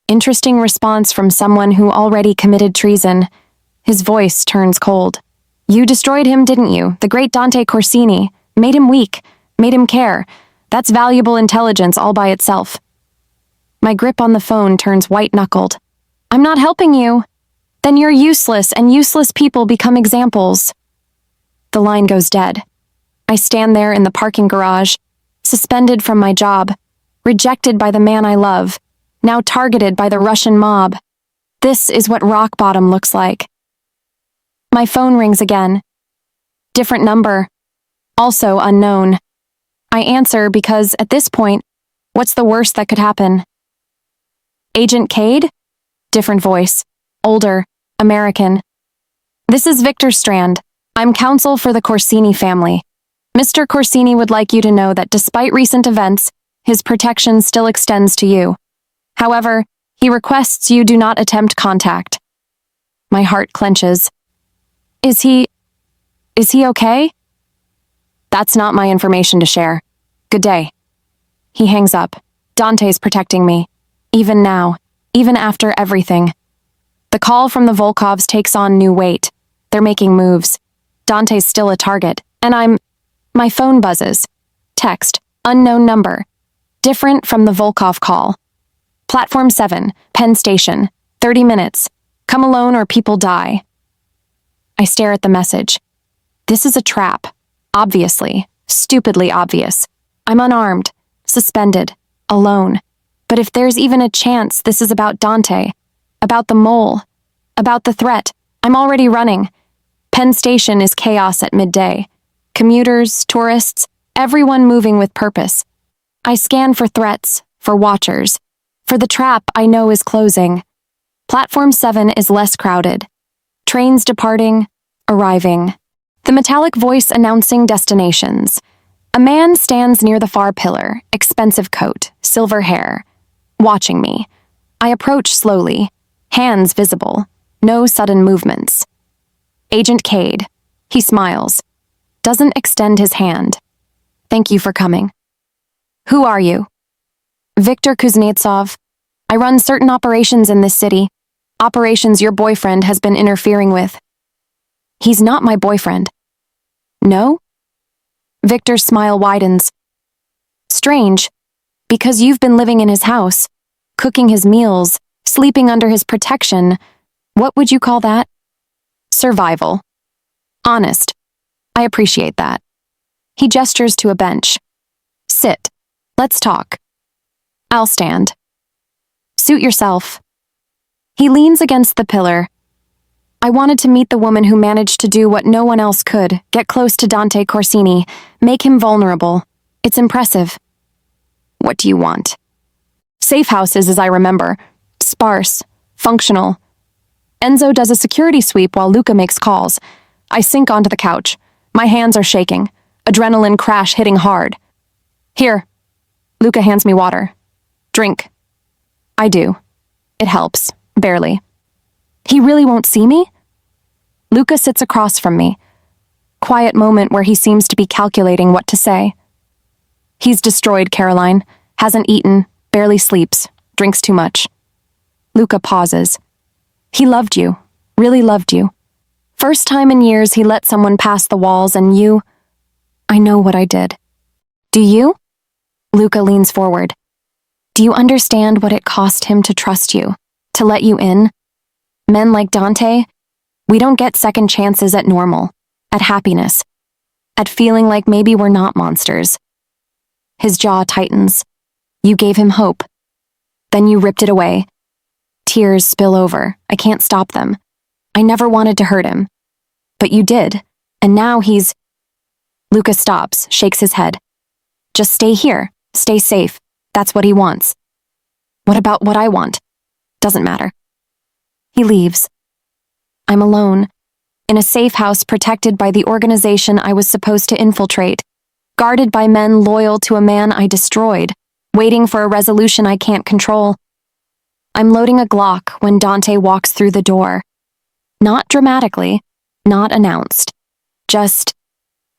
Speaker 1: Interesting response from someone who already committed treason. His voice turns cold. You destroyed him, didn't you? The great Dante Corsini. Made him weak. Made him care. That's valuable intelligence all by itself. My grip on the phone turns white-knuckled. I'm not helping you. Then you're useless, and useless people become examples. The line goes dead. I stand there in the parking garage, suspended from my job, rejected by the man I love, now targeted by the Russian mob. This is what rock bottom looks like. My phone rings again. Different number. Also unknown. I answer because, at this point, what's the worst that could happen? Agent Cade? Different voice. Older. American. This is Victor Strand. I'm counsel for the Corsini family. Mr. Corsini would like you to know that despite recent events, his protection still extends to you. However, he requests you do not attempt contact. My heart clenches. Is he okay? That's not my information to share. Good day. He hangs up. Dante's protecting me. Even now. Even after everything. The call from the Volkovs takes on new weight. They're making moves. Dante's still a target, and My phone buzzes. Text. Unknown number. Different from the Volkov call. Platform 7, Penn Station. 30 minutes. Come alone or people die. I stare at the message. This is a trap. Obviously. Stupidly obvious. I'm unarmed. Suspended. Alone. But if there's even a chance this is about Dante, about the mole, about the threat, I'm already running. Penn Station is chaos at midday. Commuters, tourists, everyone moving with purpose. I scan for threats, for watchers, for the trap I know is closing. Platform 7 is less crowded. Trains departing, arriving. The metallic voice announcing destinations. A man stands near the far pillar, expensive coat, silver hair, watching me. I approach slowly, hands visible, no sudden movements. Agent Cade. He smiles. Doesn't extend his hand. Thank you for coming. Who are you? Viktor Kuznetsov. I run certain operations in this city. Operations your boyfriend has been interfering with. He's not my boyfriend. No? Victor's smile widens. Strange, because you've been living in his house, cooking his meals, sleeping under his protection. What would you call that? Survival. Honest. I appreciate that. He gestures to a bench. Sit. Let's talk. I'll stand. Suit yourself. He leans against the pillar. I wanted to meet the woman who managed to do what no one else could, get close to Dante Corsini, make him vulnerable. It's impressive. What do you want? Safe houses, as I remember. Sparse. Functional. Enzo does a security sweep while Luca makes calls. I sink onto the couch. My hands are shaking. Adrenaline crash hitting hard. Here. Luca hands me water. Drink. I do. It helps. Barely. He really won't see me? Luca sits across from me. Quiet moment where he seems to be calculating what to say. He's destroyed, Caroline. Hasn't eaten, barely sleeps, drinks too much. Luca pauses. He loved you. Really loved you. First time in years he let someone pass the walls and you... I know what I did. Do you? Luca leans forward. Do you understand what it cost him to trust you, to let you in? Men like Dante, we don't get second chances at normal, at happiness, at feeling like maybe we're not monsters. His jaw tightens. You gave him hope. Then you ripped it away. Tears spill over. I can't stop them. I never wanted to hurt him. But you did. And now he's... Luca stops, shakes his head. Just stay here. Stay safe. That's what he wants. What about what I want? Doesn't matter. He leaves. I'm alone, in a safe house protected by the organization I was supposed to infiltrate, guarded by men loyal to a man I destroyed, waiting for a resolution I can't control. I'm loading a Glock when Dante walks through the door. Not dramatically, not announced. Just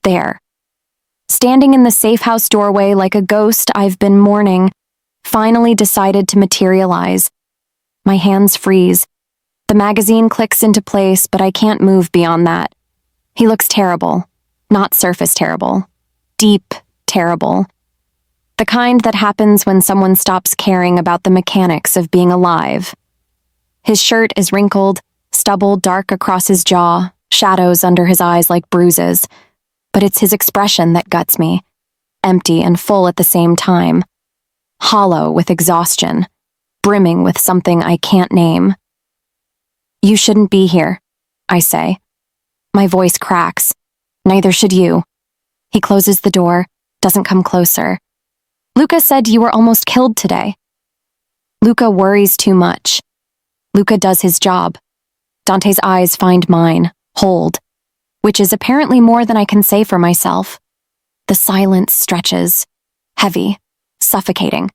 Speaker 1: there. Standing in the safe house doorway like a ghost I've been mourning, finally decided to materialize. My hands freeze. The magazine clicks into place, but I can't move beyond that. He looks terrible. Not surface terrible. Deep terrible. The kind that happens when someone stops caring about the mechanics of being alive. His shirt is wrinkled, stubble dark across his jaw, shadows under his eyes like bruises. But it's his expression that guts me. Empty and full at the same time. Hollow with exhaustion. Brimming with something I can't name. You shouldn't be here, I say. My voice cracks. Neither should you. He closes the door, doesn't come closer. Luca said you were almost killed today. Luca worries too much. Luca does his job. Dante's eyes find mine, hold, which is apparently more than I can say for myself. The silence stretches, heavy, suffocating.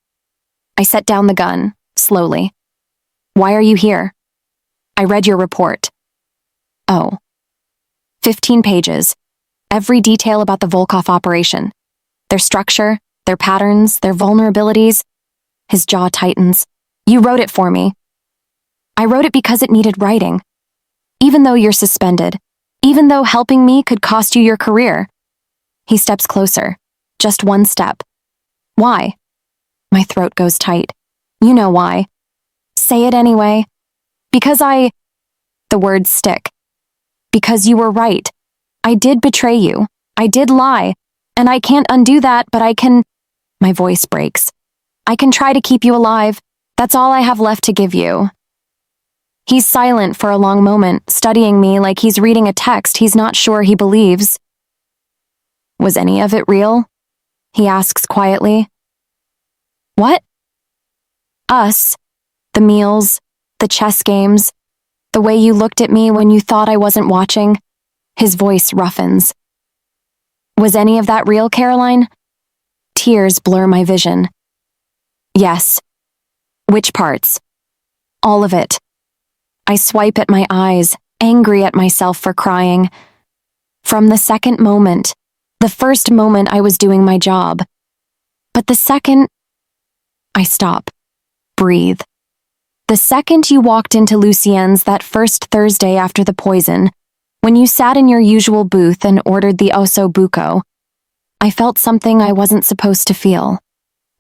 Speaker 1: I set down the gun, slowly. Why are you here? I read your report. Oh. 15 pages. Every detail about the Volkov operation. Their structure, their patterns, their vulnerabilities. His jaw tightens. You wrote it for me. I wrote it because it needed writing. Even though you're suspended, even though helping me could cost you your career. He steps closer. Just one step. Why? My throat goes tight. You know why. Say it anyway. Because the words stick. Because you were right. I did betray you. I did lie. And I can't undo that, but I can... My voice breaks. I can try to keep you alive. That's all I have left to give you. He's silent for a long moment, studying me like he's reading a text he's not sure he believes. Was any of it real? He asks quietly. What? Us. The meals, the chess games, the way you looked at me when you thought I wasn't watching. His voice roughens. Was any of that real, Caroline? Tears blur my vision. Yes. Which parts? All of it. I swipe at my eyes, angry at myself for crying. From the second moment, the first moment I was doing my job. But the second... I stop. Breathe. The second you walked into Lucien's that first Thursday after the poison, when you sat in your usual booth and ordered the osso buco, I felt something I wasn't supposed to feel.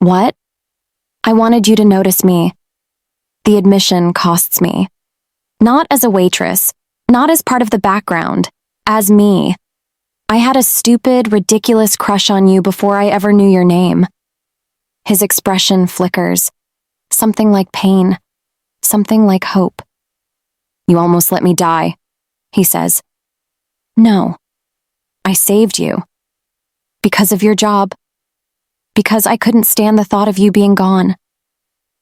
Speaker 1: What? I wanted you to notice me. The admission costs me. Not as a waitress, not as part of the background, as me. I had a stupid, ridiculous crush on you before I ever knew your name. His expression flickers. Something like pain. Something like hope. You almost let me die, he says. No. I saved you. Because of your job. Because I couldn't stand the thought of you being gone.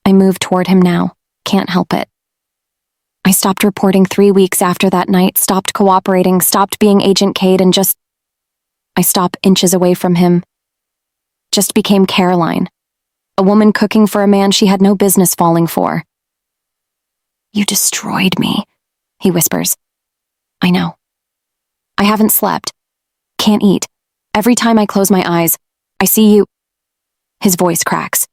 Speaker 1: I move toward him now. Can't help it. I stopped reporting 3 weeks after that night, stopped cooperating, stopped being Agent Cade, and I stop inches away from him. Just became Caroline. A woman cooking for a man she had no business falling for. You destroyed me, he whispers. I know. I haven't slept. Can't eat. Every time I close my eyes, I see you. His voice cracks.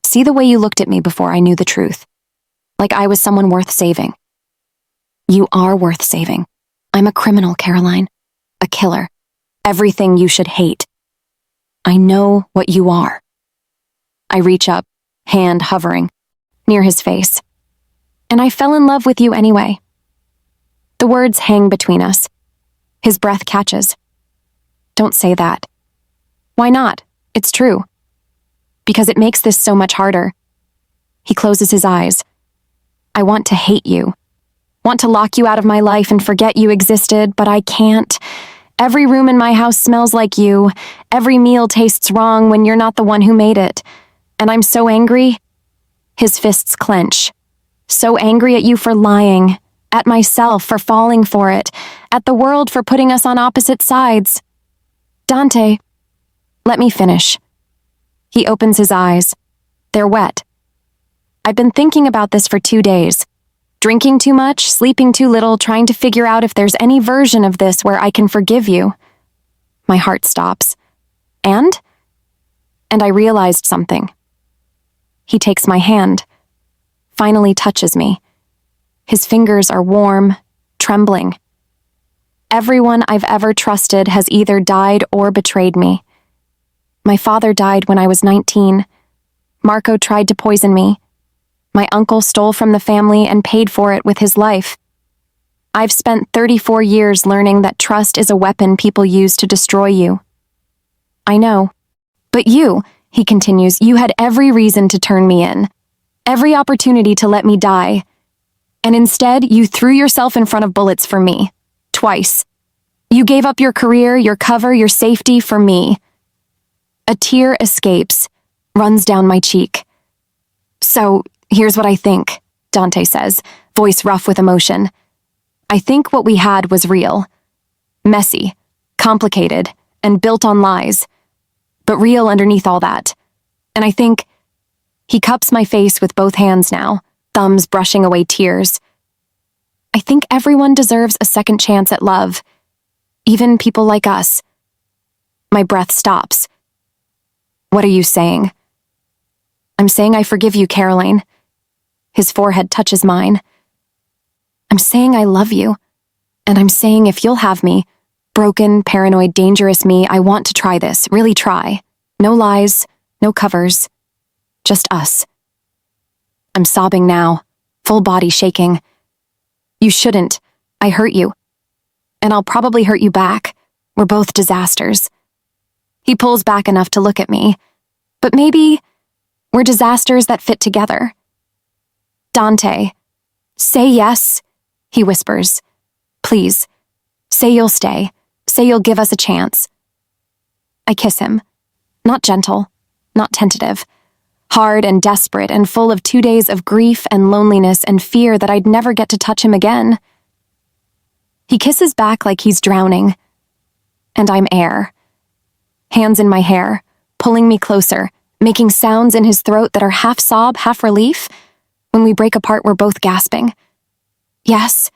Speaker 1: See the way you looked at me before I knew the truth. Like I was someone worth saving. You are worth saving. I'm a criminal, Caroline. A killer. everything you should hate. I know what you are. I reach up, hand hovering, near his face. And I fell in love with you anyway. The words hang between us. His breath catches. Don't say that. Why not? It's true. Because it makes this so much harder. He closes his eyes. I want to hate you. Want to lock you out of my life and forget you existed, but I can't. Every room in my house smells like you. Every meal tastes wrong when you're not the one who made it. And I'm so angry. His fists clench. So angry at you for lying, at myself for falling for it, at the world for putting us on opposite sides. Dante, let me finish. He opens his eyes. They're wet. I've been thinking about this for 2 days. Drinking too much, sleeping too little, trying to figure out if there's any version of this where I can forgive you. My heart stops. And I realized something. He takes my hand, finally touches me. His fingers are warm, trembling. Everyone I've ever trusted has either died or betrayed me. My father died when I was 19. Marco tried to poison me. My uncle stole from the family and paid for it with his life. I've spent 34 years learning that trust is a weapon people use to destroy you. I know. But you, he continues, you had every reason to turn me in. Every opportunity to let me die. And instead, you threw yourself in front of bullets for me. Twice. You gave up your career, your cover, your safety for me. A tear escapes, runs down my cheek. So, here's what I think, Dante says, voice rough with emotion. I think what we had was real. Messy, complicated, and built on lies. But real underneath all that. And I think... He cups my face with both hands now, thumbs brushing away tears. I think everyone deserves a second chance at love. Even people like us. My breath stops. What are you saying? I'm saying I forgive you, Caroline. His forehead touches mine. I'm saying I love you. And I'm saying if you'll have me, broken, paranoid, dangerous me, I want to try this, really try. No lies, no covers. Just us. I'm sobbing now, full body shaking. You shouldn't. I hurt you. And I'll probably hurt you back. We're both disasters. He pulls back enough to look at me. But maybe we're disasters that fit together. Dante, say yes, he whispers. Please, say you'll stay. Say you'll give us a chance. I kiss him. Not gentle, not tentative. Hard and desperate and full of 2 days of grief and loneliness and fear that I'd never get to touch him again. He kisses back like he's drowning. And I'm air. Hands in my hair, pulling me closer, making sounds in his throat that are half sob, half relief. When we break apart, we're both gasping. Yes.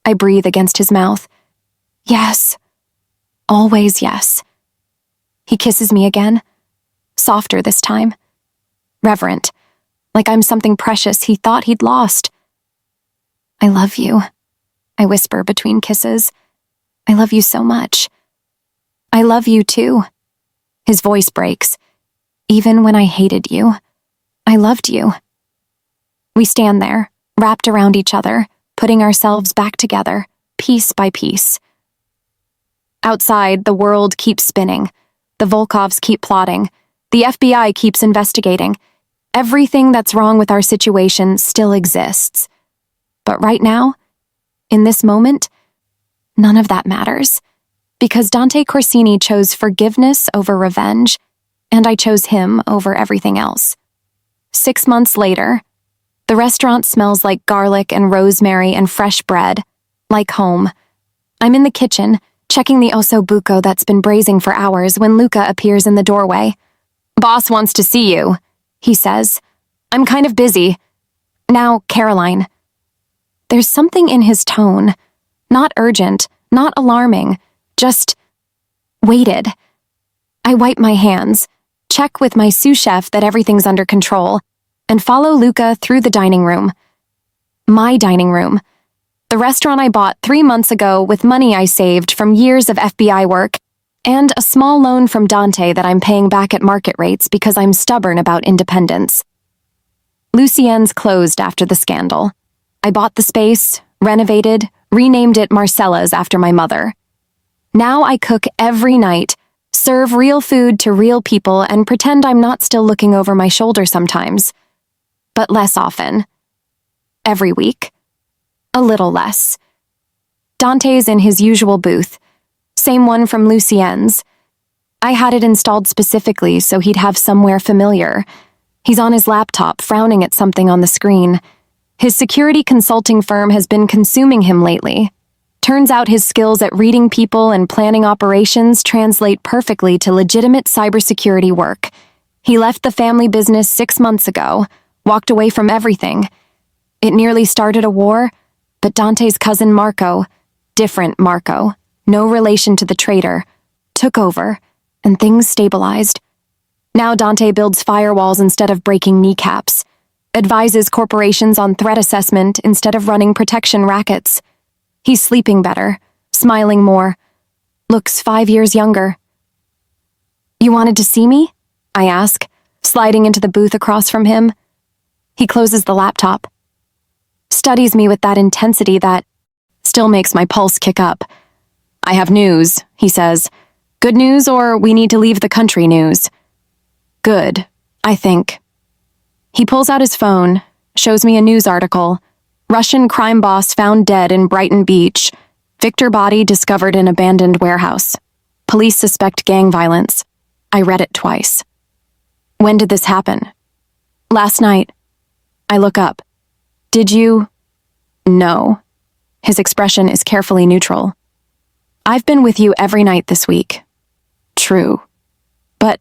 Speaker 1: I breathe against his mouth. Yes. Always yes. He kisses me again. Softer this time. Reverent, like I'm something precious he thought he'd lost. I love you, I whisper between kisses. I love you so much. I love you too. His voice breaks. Even when I hated you, I loved you. We stand there, wrapped around each other, putting ourselves back together, piece by piece. Outside, the world keeps spinning. The Volkovs keep plotting. The FBI keeps investigating. Everything that's wrong with our situation still exists. But right now, in this moment, none of that matters. Because Dante Corsini chose forgiveness over revenge, and I chose him over everything else. 6 months later, the restaurant smells like garlic and rosemary and fresh bread, like home. I'm in the kitchen, checking the osso buco that's been braising for hours when Luca appears in the doorway. Boss wants to see you, he says. I'm kind of busy. Now, Caroline. There's something in his tone. Not urgent, not alarming, just waited. I wipe my hands, check with my sous chef that everything's under control, and follow Luca through the dining room. My dining room. The restaurant I bought 3 months ago with money I saved from years of FBI work, And a small loan from Dante that I'm paying back at market rates because I'm stubborn about independence. Lucienne's closed after the scandal. I bought the space, renovated, renamed it Marcella's after my mother. Now I cook every night, serve real food to real people, and pretend I'm not still looking over my shoulder sometimes. But less often. Every week. A little less. Dante's in his usual booth. Same one from Lucienne's. I had it installed specifically so he'd have somewhere familiar. He's on his laptop, frowning at something on the screen. His security consulting firm has been consuming him lately. Turns out his skills at reading people and planning operations translate perfectly to legitimate cybersecurity work. He left the family business 6 months ago, walked away from everything. It nearly started a war, but Dante's cousin Marco, different Marco, no relation to the traitor, took over, and things stabilized. Now Dante builds firewalls instead of breaking kneecaps, advises corporations on threat assessment instead of running protection rackets. He's sleeping better, smiling more, looks 5 years younger. "You wanted to see me?" I ask, sliding into the booth across from him. He closes the laptop, studies me with that intensity that still makes my pulse kick up. "I have news," he says. "Good news or we need to leave the country news?" "Good, I think." He pulls out his phone, shows me a news article. Russian crime boss found dead in Brighton Beach. Victor body discovered in abandoned warehouse. Police suspect gang violence. I read it twice. "When did this happen?" "Last night." I look up. "Did you?" "No." His expression is carefully neutral. "I've been with you every night this week." "True. But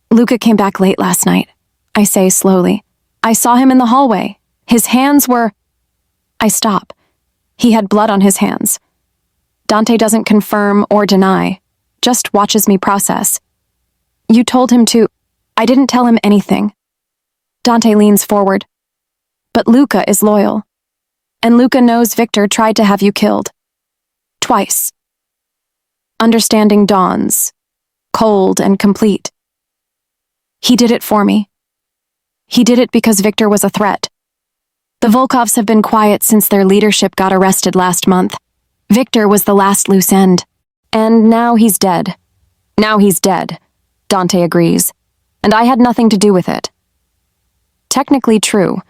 Speaker 1: Luca came back late last night," I say slowly. "I saw him in the hallway. His hands were—" I stop. He had blood on his hands. Dante doesn't confirm or deny, just watches me process. "You told him to—" "I didn't tell him anything." Dante leans forward. "But Luca is loyal. And Luca knows Victor tried to have you killed. Twice." Understanding dawns, cold and complete. He did it for me. He did it because Victor was a threat. The Volkovs have been quiet since their leadership got arrested last month. Victor was the last loose end. And now he's dead. Now he's dead, Dante agrees. And I had nothing to do with it. Technically true.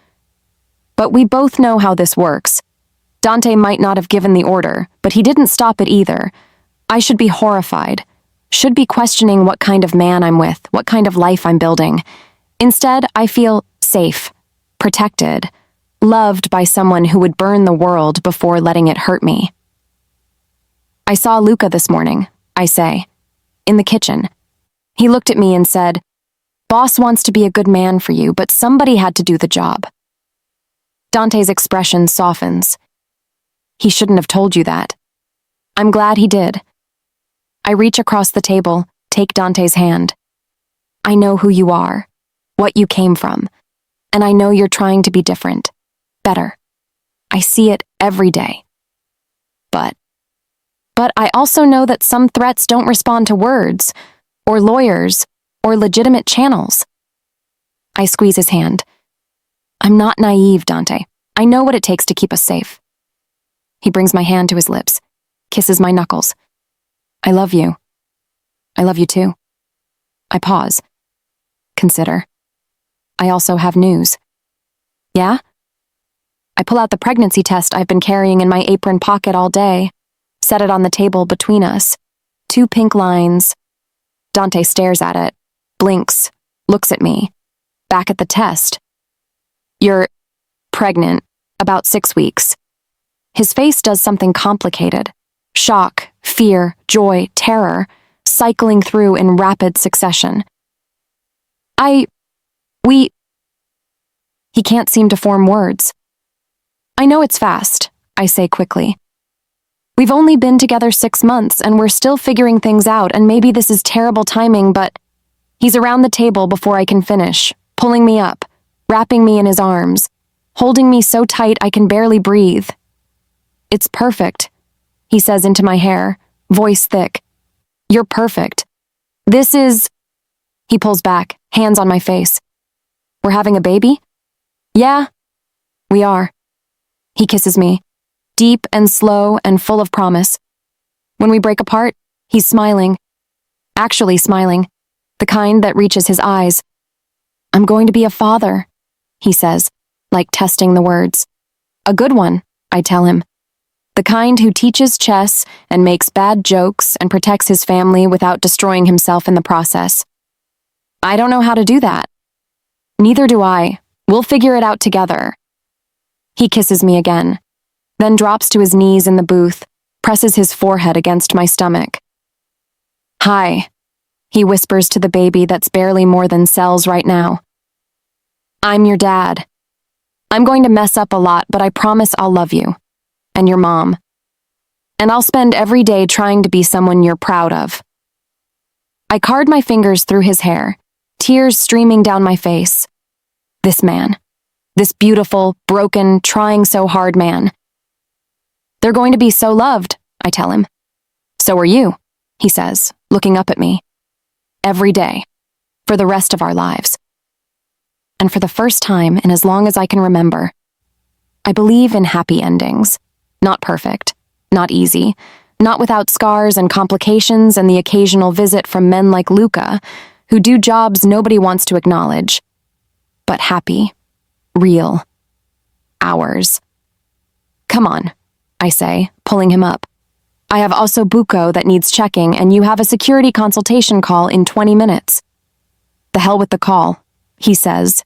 Speaker 1: But we both know how this works. Dante might not have given the order, but he didn't stop it either. I should be horrified. Should be questioning what kind of man I'm with, what kind of life I'm building. Instead, I feel safe, protected, loved by someone who would burn the world before letting it hurt me. "I saw Luca this morning," I say, "in the kitchen. He looked at me and said, 'Boss wants to be a good man for you, but somebody had to do the job.'" Dante's expression softens. "He shouldn't have told you that." I'm glad he did. I reach across the table, take Dante's hand. "I know who you are, what you came from, and I know you're trying to be different, better. I see it every day. But I also know that some threats don't respond to words, or lawyers, or legitimate channels." I squeeze his hand. "I'm not naive, Dante. I know what it takes to keep us safe." He brings my hand to his lips, kisses my knuckles. "I love you. I love you too." I pause. Consider. "I also have news." "Yeah?" I pull out the pregnancy test I've been carrying in my apron pocket all day, set it on the table between us. 2 pink lines. Dante stares at it, blinks, looks at me, back at the test. "You're pregnant, about 6 weeks." His face does something complicated. Shock, fear, joy, terror, cycling through in rapid succession. He can't seem to form words. "I know it's fast," I say quickly. "We've only been together 6 months and we're still figuring things out, and maybe this is terrible timing, but..." He's around the table before I can finish, pulling me up, wrapping me in his arms, holding me so tight I can barely breathe. "It's perfect," he says into my hair, voice thick. You're perfect. This is... He pulls back, hands on my face. We're having a baby? Yeah, we are. He kisses me, deep and slow and full of promise. When we break apart, he's smiling. Actually smiling. The kind that reaches his eyes. I'm going to be a father, he says, like testing the words. A good one, I tell him. The kind who teaches chess and makes bad jokes and protects his family without destroying himself in the process. I don't know how to do that. Neither do I. We'll figure it out together. He kisses me again, then drops to his knees in the booth, presses his forehead against my stomach. Hi, he whispers to the baby that's barely more than cells right now. I'm your dad. I'm going to mess up a lot, but I promise I'll love you. And your mom. And I'll spend every day trying to be someone you're proud of. I card my fingers through his hair, tears streaming down my face. This man. This beautiful, broken, trying so hard man. They're going to be so loved, I tell him. So are you, he says, looking up at me. Every day. For the rest of our lives. And for the first time in as long as I can remember, I believe in happy endings. Not perfect, not easy, not without scars and complications and the occasional visit from men like Luca, who do jobs nobody wants to acknowledge. But happy, real, ours. Come on, I say, pulling him up. I have ossobuco that needs checking, and you have a security consultation call in 20 minutes. The hell with the call, he says.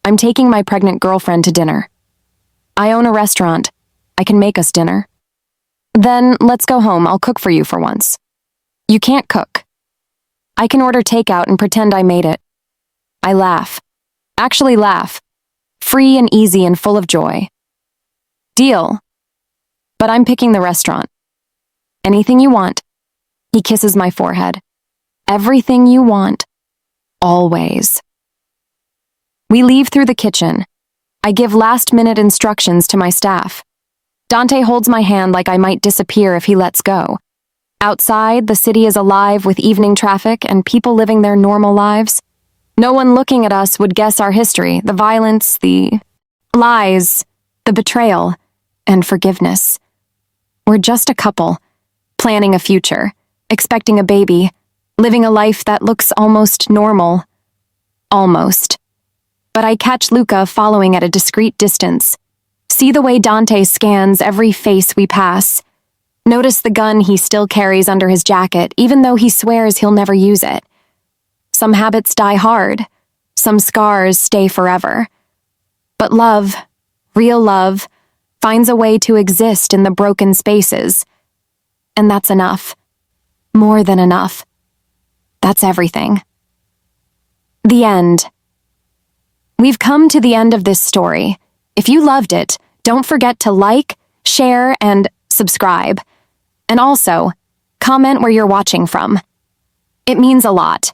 Speaker 1: I'm taking my pregnant girlfriend to dinner. I own a restaurant. I can make us dinner. Then let's go home. I'll cook for you for once. You can't cook. I can order takeout and pretend I made it. I laugh. Actually laugh. Free and easy and full of joy. Deal. But I'm picking the restaurant. Anything you want. He kisses my forehead. Everything you want. Always. We leave through the kitchen. I give last-minute instructions to my staff. Dante holds my hand like I might disappear if he lets go. Outside, the city is alive with evening traffic and people living their normal lives. No one looking at us would guess our history, the violence, the lies, the betrayal, and forgiveness. We're just a couple, planning a future, expecting a baby, living a life that looks almost normal. Almost. But I catch Luca following at a discreet distance. See the way Dante scans every face we pass. Notice the gun he still carries under his jacket, even though he swears he'll never use it. Some habits die hard. Some scars stay forever. But love, real love, finds a way to exist in the broken spaces. And that's enough. More than enough. That's everything. The end. We've come to the end of this story. If you loved it, don't forget to like, share, and subscribe. And also, comment where you're watching from. It means a lot.